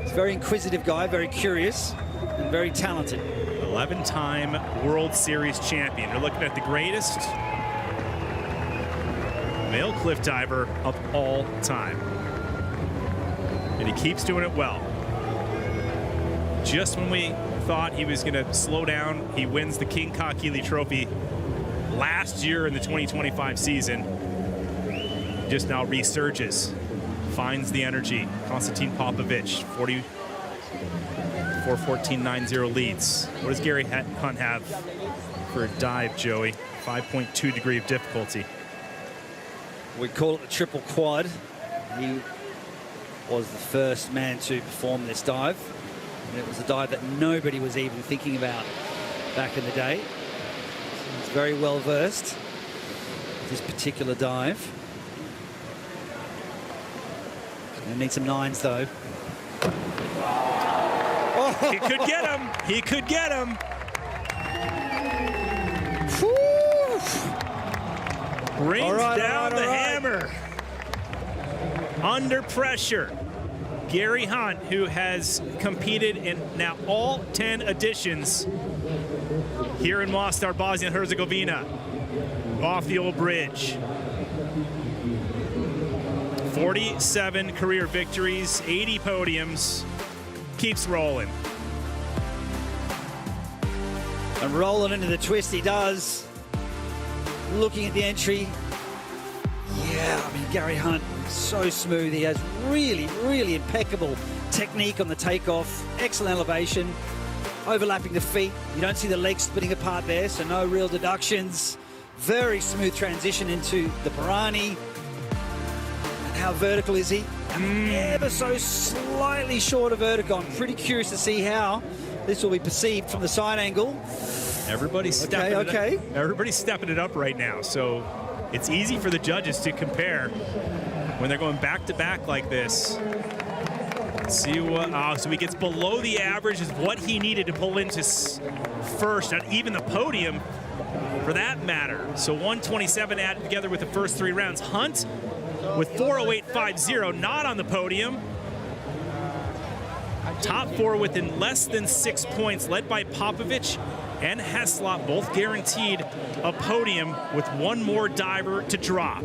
He's a very inquisitive guy, very curious, and very talented. 11-time World Series champion. You're looking at the greatest male cliff diver of all time. And he keeps doing it well. Just when we thought he was going to slow down, he wins the King Ka-Keeley Trophy last year in the 2025 season. Just now resurges, finds the energy. Constantin Popovici, 44-14-9-0 leads. What does Gary Hunt have for a dive, Joey? 5.2 degree of difficulty. We call it the triple quad. He was the first man to perform this dive. And it was a dive that nobody was even thinking about back in the day. He's very well versed with this particular dive. Gonna need some nines though. Oh. He could get him. He could get him. Brings down the hammer. Under pressure. Gary Hunt, who has competed in now all 10 editions here in Mostar, Bosnia and Herzegovina, off the old bridge. 47 career victories, 80 podiums, keeps rolling. And rolling into the twist he does. Looking at the entry. Yeah, I mean, Gary Hunt, so smooth. He has really, really impeccable technique on the takeoff. Excellent elevation. Overlapping the feet. You don't see the legs splitting apart there, so no real deductions. Very smooth transition into the Barani. And how vertical is he? Ever so slightly short of vertical. I'm pretty curious to see how this will be perceived from the side angle. Everybody's stepping it up. Everybody's stepping it up right now, so it's easy for the judges to compare when they're going back to back like this. Let's see what, so he gets below the average is what he needed to pull into first, and even the podium for that matter. So 127 added together with the first 3 rounds. Hunt with 408.50, not on the podium. Top 4 within less than 6 points, led by Popovici and Heslop, both guaranteed a podium with one more diver to drop.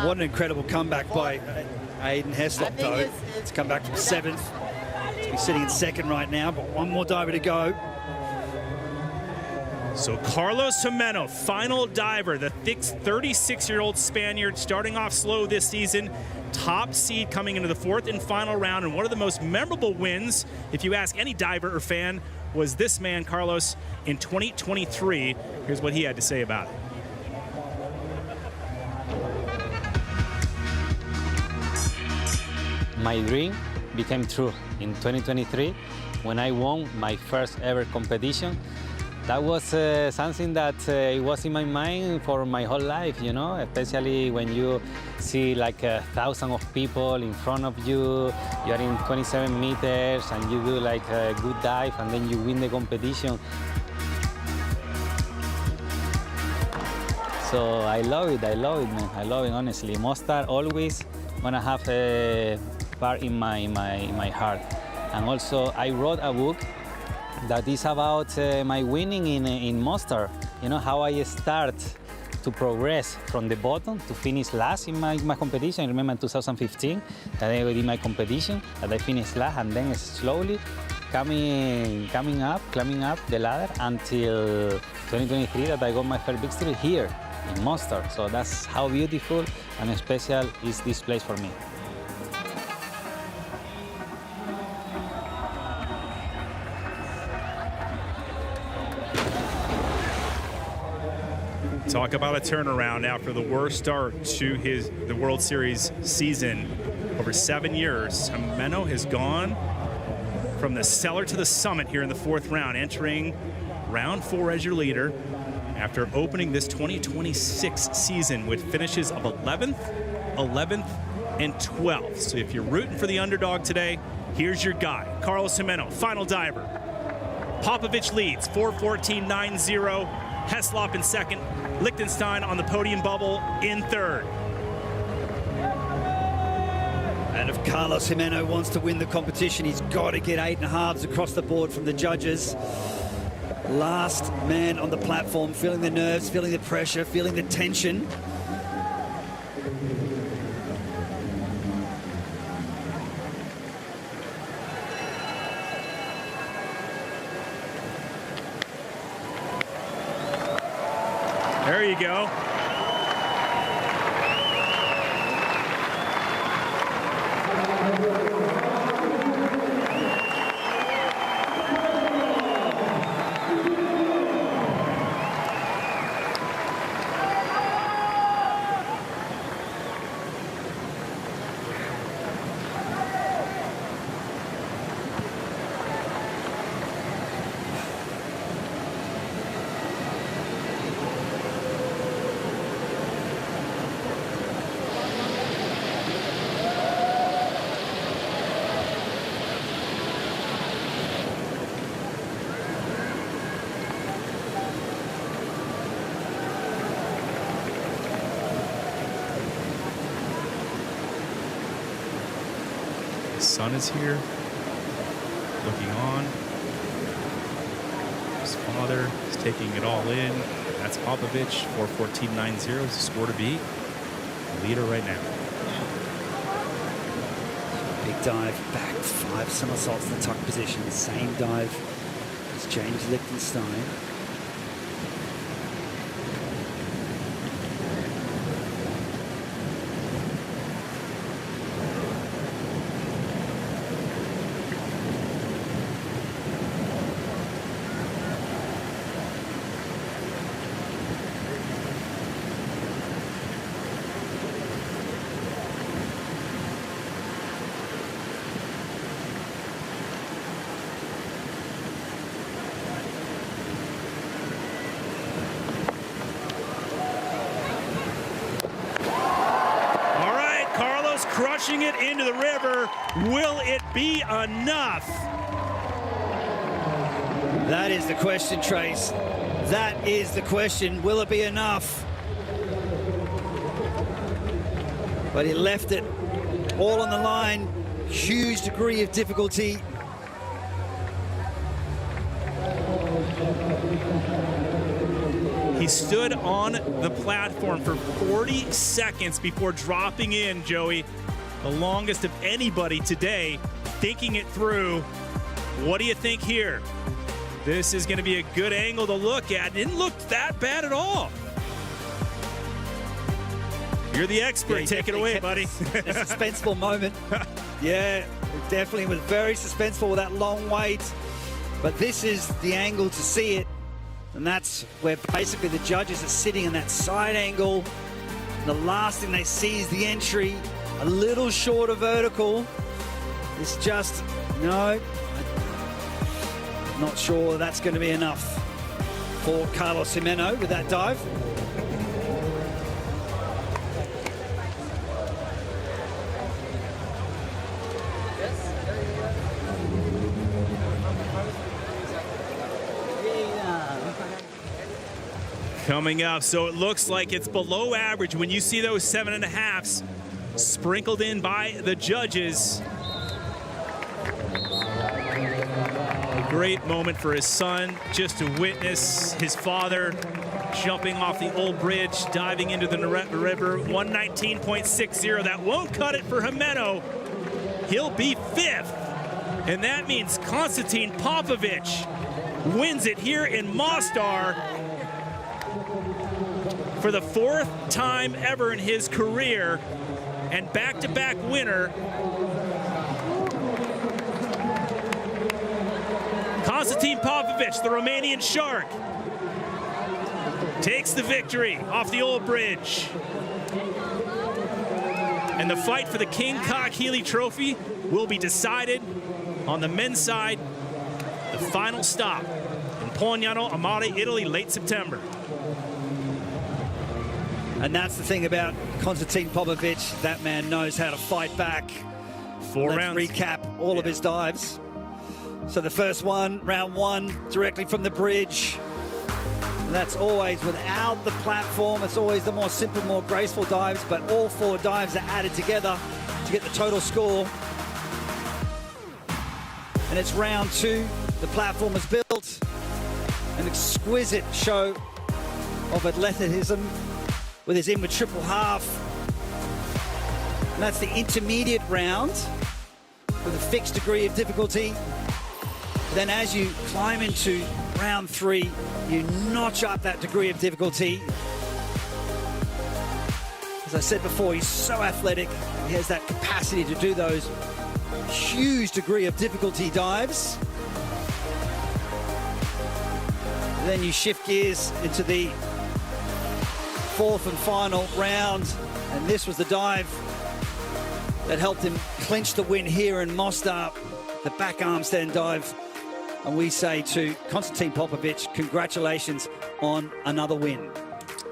What an incredible comeback by Aiden Heslop, though. It's come back from 7th. He's sitting in 2nd right now, but one more diver to go. So Carlos Gimeno, final diver, the 36-year-old Spaniard, starting off slow this season. Top seed coming into the 4th and final round, and one of the most memorable wins, if you ask any diver or fan, was this man, Carlos, in 2023. Here's what he had to say about it. My dream became true in 2023 when I won my first ever competition. That was something that it was in my mind for my whole life, you know, especially when you see like 1,000 of people in front of you, you are in 27 meters and you do like a good dive and then you win the competition. So I love it, man. I love it, honestly. Mostar always gonna have a part in my heart. And also I wrote a book that is about my winning in Mostar. You know, how I start to progress from the bottom to finish last in my competition. I remember in 2015 that I did my competition, that I finished last, and then slowly climbing up the ladder until 2023 that I got my first victory here in Mostar. So that's how beautiful and special is this place for me. Talk about a turnaround after the worst start to the World Series season over 7 years. Gimeno has gone from the cellar to the summit here in the 4th round, entering round 4 as your leader after opening this 2026 season with finishes of 11th, 11th, and 12th. So if you're rooting for the underdog today, here's your guy, Carlos Gimeno, final diver. Popovici leads, 4:14.90. Heslop in 2nd. Liechtenstein on the podium bubble in 3rd. And if Carlos Gimeno wants to win the competition, he's got to get 8.5s across the board from the judges. Last man on the platform, feeling the nerves, feeling the pressure, feeling the tension. There you go. Son is here, looking on. His father is taking it all in. That's Popovici, 4:14.90 is the score to beat. Leader right now. Big dive, back 5 somersaults in the tuck position. Same dive as James Liechtenstein. Crushing it into the river. Will it be enough? That is the question, Trace. That is the question. Will it be enough? But he left it all on the line. Huge degree of difficulty. He stood on the platform for 40 seconds before dropping in, Joey. The longest of anybody today, thinking it through. What do you think here? This is going to be a good angle to look at. Didn't look that bad at all. You're the expert. Take it away, buddy. A suspenseful moment. Yeah, definitely was very suspenseful with that long wait. But this is the angle to see it. And that's where basically the judges are sitting in that side angle. And the last thing they see is the entry, a little shorter vertical. It's just, no, not sure that's going to be enough for Carlos Gimeno with that dive. Coming up, so it looks like it's below average when you see those 7.5s sprinkled in by the judges. A great moment for his son, just to witness his father jumping off the old bridge, diving into the Neretva River. 119.60, that won't cut it for Gimeno. He'll be 5th, and that means Constantin Popovici wins it here in Mostar for the 4th time ever in his career, and back-to-back winner. Constantin Popovici, the Romanian shark, takes the victory off the old bridge. And the fight for the King Ka Healy Trophy will be decided on the men's side, the final stop in Polignano Amare, Italy, late September. And that's the thing about Constantin Popovici. That man knows how to fight back. 4 Let's rounds. recap all of his dives. So the first one, round 1, directly from the bridge. And that's always without the platform. It's always the more simple, more graceful dives, but all 4 dives are added together to get the total score. And it's round 2. The platform is built. An exquisite show of athleticism with his inward triple half. And that's the intermediate round with a fixed degree of difficulty. Then as you climb into round 3, you notch up that degree of difficulty. As I said before, he's so athletic. He has that capacity to do those huge degree of difficulty dives. And then you shift gears into the 4th and final round, and this was the dive that helped him clinch the win here in Mostar, the back arm stand dive. And we say to Constantin Popovici, congratulations on another win.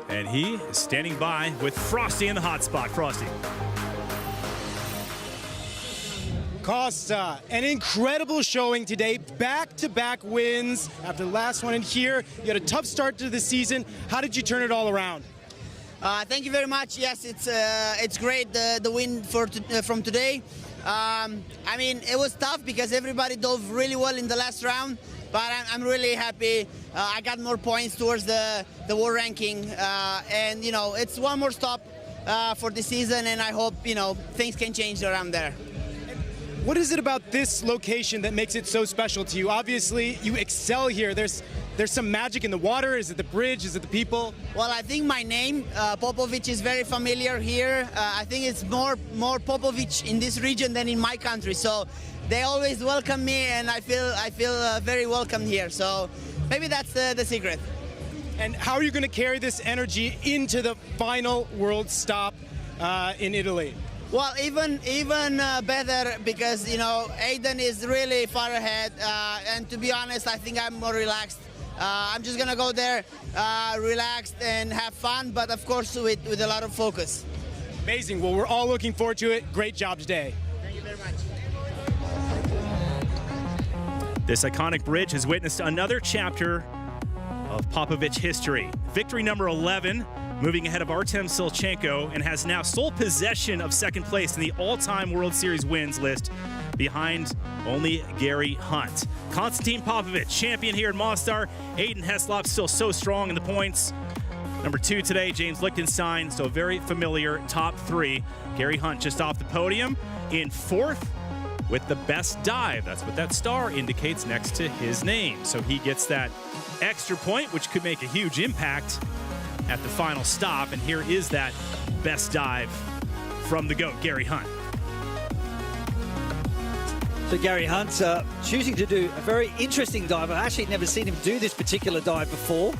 And he is standing by with Frosty in the hot spot. Frosty. Costa, an incredible showing today. Back-to-back wins after the last one in here. You had a tough start to the season. How did you turn it all around? Thank you very much. Yes, it's great, the win from today. I mean, it was tough because everybody dove really well in the last round, but I'm really happy. I got more points towards the world ranking, and you know, it's one more stop for the season, and I hope, you know, things can change around there. What is it about this location that makes it so special to you? Obviously, you excel here. There's some magic in the water. Is it the bridge? Is it the people? Well, I think my name, Popovici, is very familiar here. I think it's more Popovici in this region than in my country. So they always welcome me, and I feel very welcome here. So maybe that's the secret. And how are you going to carry this energy into the final world stop in Italy? Well, even better because, you know, Aiden is really far ahead. And to be honest, I think I'm more relaxed. I'm just going to go there relaxed and have fun, but of course with a lot of focus. Amazing. Well, we're all looking forward to it. Great job today. Thank you very much. This iconic bridge has witnessed another chapter of Popovici history. Victory number 11, moving ahead of Artem Silchenko, and has now sole possession of second place in the all-time World Series wins list, behind only Gary Hunt. Constantin Popovici, champion here in Mostar. Aiden Heslop still so strong in the points. Number 2 today, James Lichtenstein, so very familiar top 3. Gary Hunt just off the podium in 4th with the best dive. That's what that star indicates next to his name. So he gets that extra point, which could make a huge impact at the final stop. And here is that best dive from the GOAT, Gary Hunt. So Gary Hunt choosing to do a very interesting dive. I've actually never seen him do this particular dive before,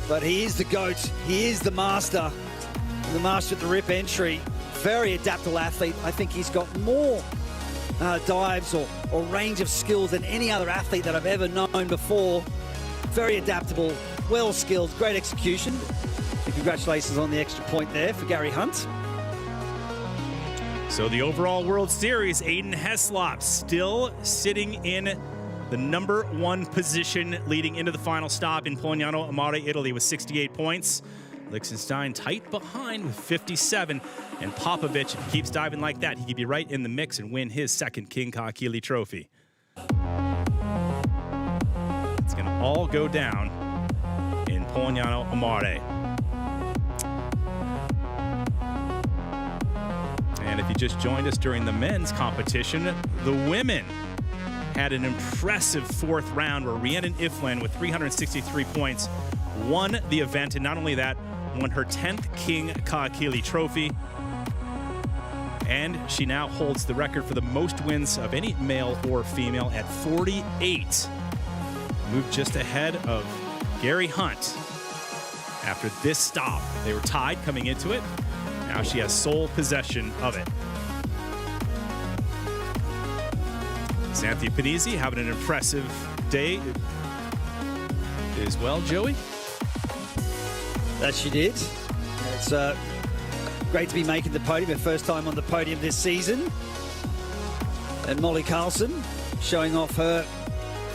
but he is the GOAT. He is the master at the rip entry. Very adaptable athlete. I think he's got more dives or range of skills than any other athlete that I've ever known before. Very adaptable, well skilled, great execution. And congratulations on the extra point there for Gary Hunt. So the overall World Series, Aiden Heslop still sitting in the number 1 position leading into the final stop in Polignano Amare, Italy with 68 points. Lichtenstein tight behind with 57. And Popovici, if he keeps diving like that, he could be right in the mix and win his second King Kakili trophy. It's going to all go down in Polignano Amare. And if you just joined us during the men's competition, the women had an impressive 4th round where Rhiannan Iffland with 363 points won the event. And not only that, won her 10th King Kakili trophy. And she now holds the record for the most wins of any male or female at 48. Moved just ahead of Gary Hunt after this stop. They were tied coming into it. Now she has sole possession of it. Xanthia Paredes having an impressive day as well, Joey. That she did. It's great to be making the podium, her first time on the podium this season. And Molly Carlson showing off her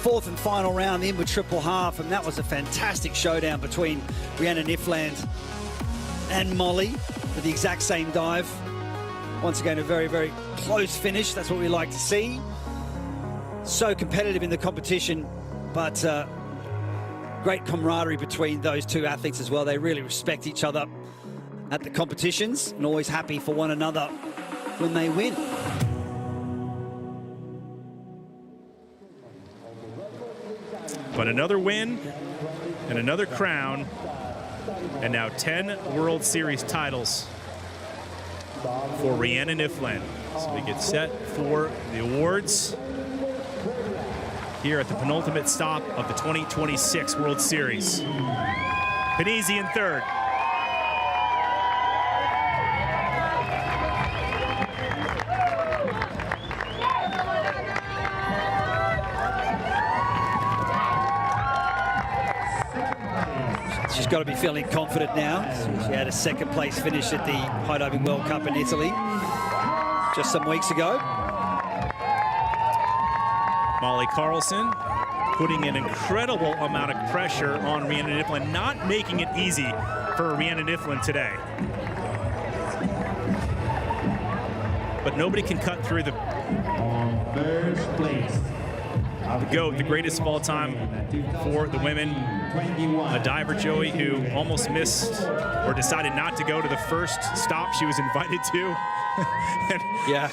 fourth and final round in with triple half, and that was a fantastic showdown between Rhiannan Iffland and Molly with the exact same dive. Once again, a very, very close finish. That's what we like to see. So competitive in the competition, but great camaraderie between those two athletes as well. They really respect each other at the competitions and always happy for one another when they win. But another win and another crown, and now 10 World Series titles for Rhiannan Iffland. So we get set for the awards here at the penultimate stop of the 2026 World Series. Paredes in third. She's got to be feeling confident now. She had a second place finish at the High Diving World Cup in Italy just some weeks ago. Molly Carlson putting an incredible amount of pressure on Rhiannan Iffland, not making it easy for Rhiannan Iffland today. But nobody can cut through the GOAT, the greatest of all time for the women. A diver, Joey, who almost missed or decided not to go to the first stop she was invited to. And, yeah.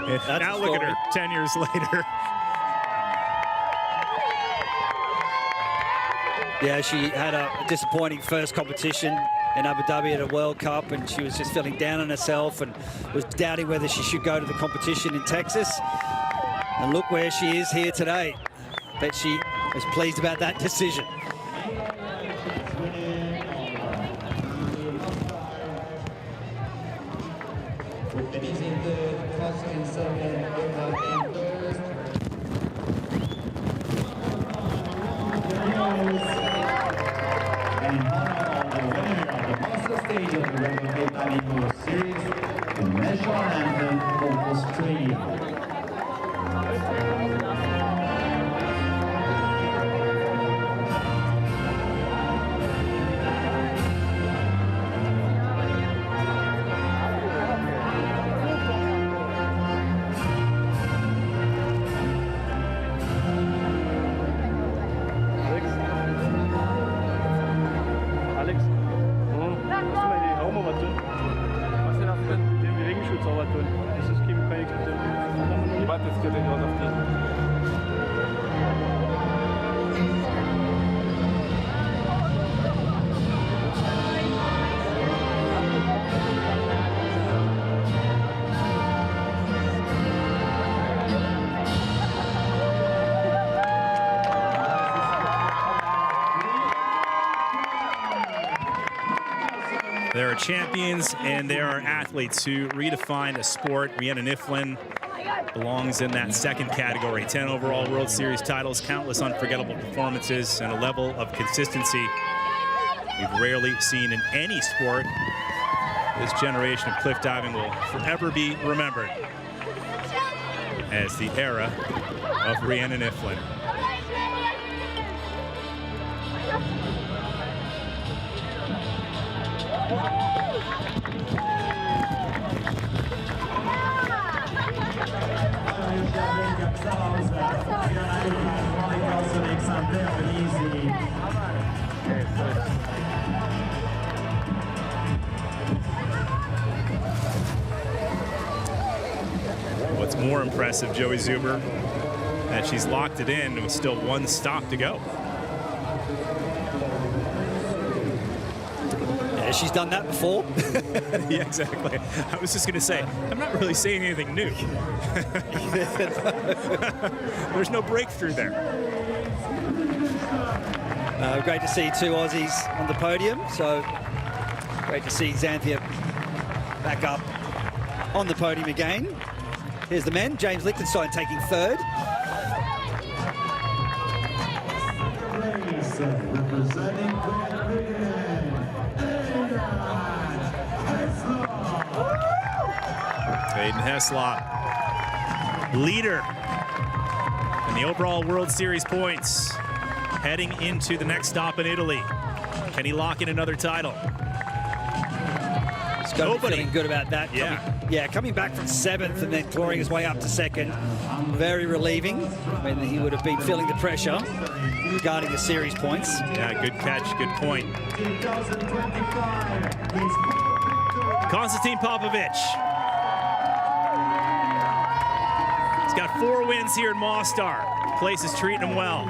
And now look at her 10 years later. Yeah, she had a disappointing first competition in Abu Dhabi at a World Cup, and she was just feeling down on herself and was doubting whether she should go to the competition in Texas. And look where she is here today. Bet she is pleased about that decision. There are champions and there are athletes who redefine a sport. Rhiannan Iffland belongs in that second category. 10 overall World Series titles, countless unforgettable performances, and a level of consistency we've rarely seen in any sport. This generation of cliff diving will forever be remembered as the era of Rhiannan Iffland. What's more impressive, Joey Zuber, that she's locked it in with still one stop to go. Yeah, she's done that before. Yeah, exactly. I was just going to say, I'm not really saying anything new. There's no breakthrough there. Great to see two Aussies on the podium. So great to see Xanthia back up on the podium again. Here's the men. James Lichtenstein taking third. Aiden Heslop, leader in the overall World Series points, heading into the next stop in Italy. Can he lock in another title? He's got to be feeling good about that. Yeah. Coming back from 7th and then clawing his way up to 2nd. Very relieving. I mean, he would have been feeling the pressure regarding the series points. Yeah, good catch, good point. Constantin Popovici. He's got 4 wins here in Mostar. Place is treating him well.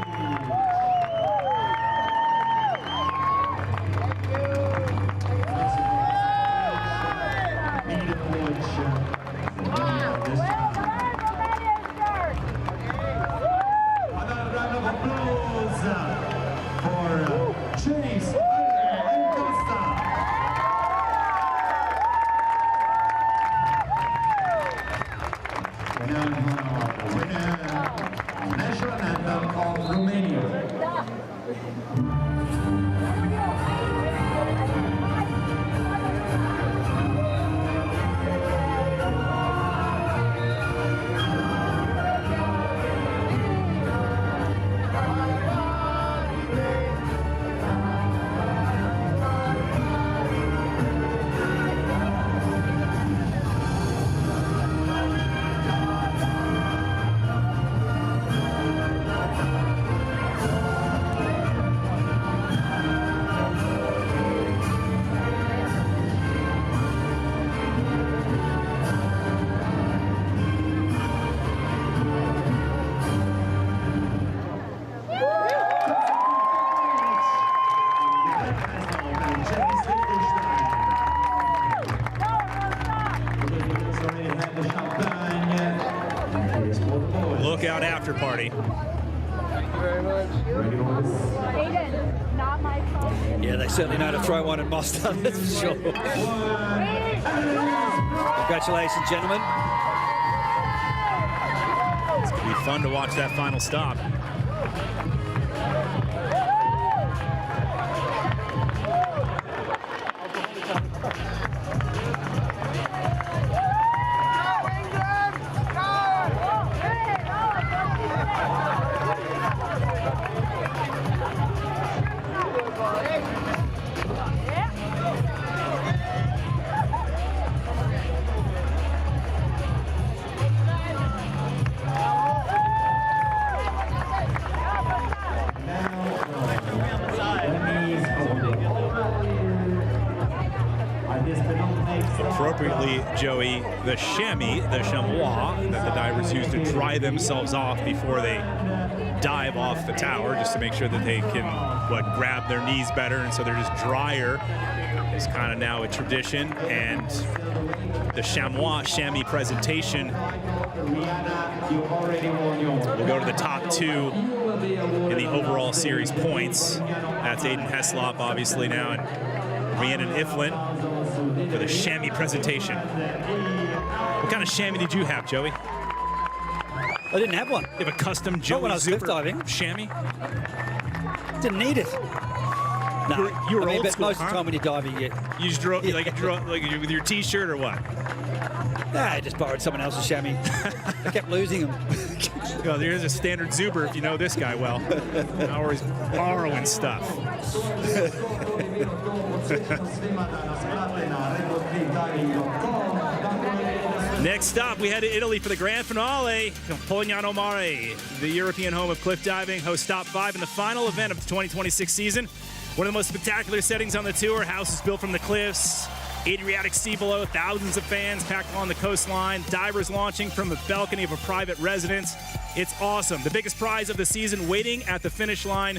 Lookout after party. Thank you very much. Aiden, not my fault. Yeah, they certainly know to throw one at Mostar, that's for sure. Congratulations, gentlemen. It's going to be fun to watch that final stop. Appropriately, Joey, the chamois that the divers use to dry themselves off before they dive off the tower, just to make sure that they can, grab their knees better, and so they're just drier, is kind of now a tradition. And the chamois presentation will go to the top 2 in the overall series points. That's Aiden Heslop, obviously, now, and Rhiannan Iffland for the chamois presentation. What kind of chamois did you have, Joey? I didn't have one. You have a custom Joey when I was cliff diving. chamois? Didn't need it. No, you were old but school, most of the time when you're diving, you just drew with your T-shirt or what? Nah, I just borrowed someone else's chamois. I kept losing them. Well, there's a standard Zuber if you know this guy well. Always borrowing stuff. Next stop, we head to Italy for the grand finale. Pognano Mare, the European home of cliff diving, hosts top 5 in the final event of the 2026 season. One of the most spectacular settings on the tour. Houses built from the cliffs, Adriatic Sea below, thousands of fans packed along the coastline, divers launching from the balcony of a private residence. It's awesome. The biggest prize of the season waiting at the finish line,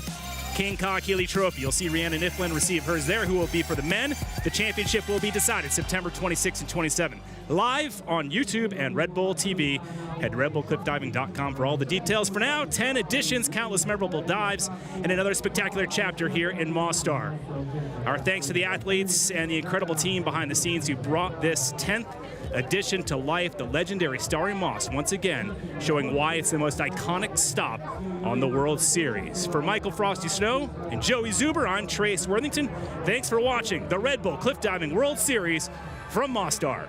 King Ka Keeley Trophy. You'll see Rhiannan Iffland receive hers there, who will be for the men. The championship will be decided September 26 and 27. Live on YouTube and Red Bull TV. Head to redbullcliffdiving.com for all the details. For now, 10 editions, countless memorable dives, and another spectacular chapter here in Mostar. Our thanks to the athletes and the incredible team behind the scenes who brought this 10th addition to life, the legendary Stari Most, once again showing why it's the most iconic stop on the World Series. For Michael Frosty Snow and Joey Zuber, I'm Trace Worthington. Thanks for watching the Red Bull Cliff Diving World Series from Mostar.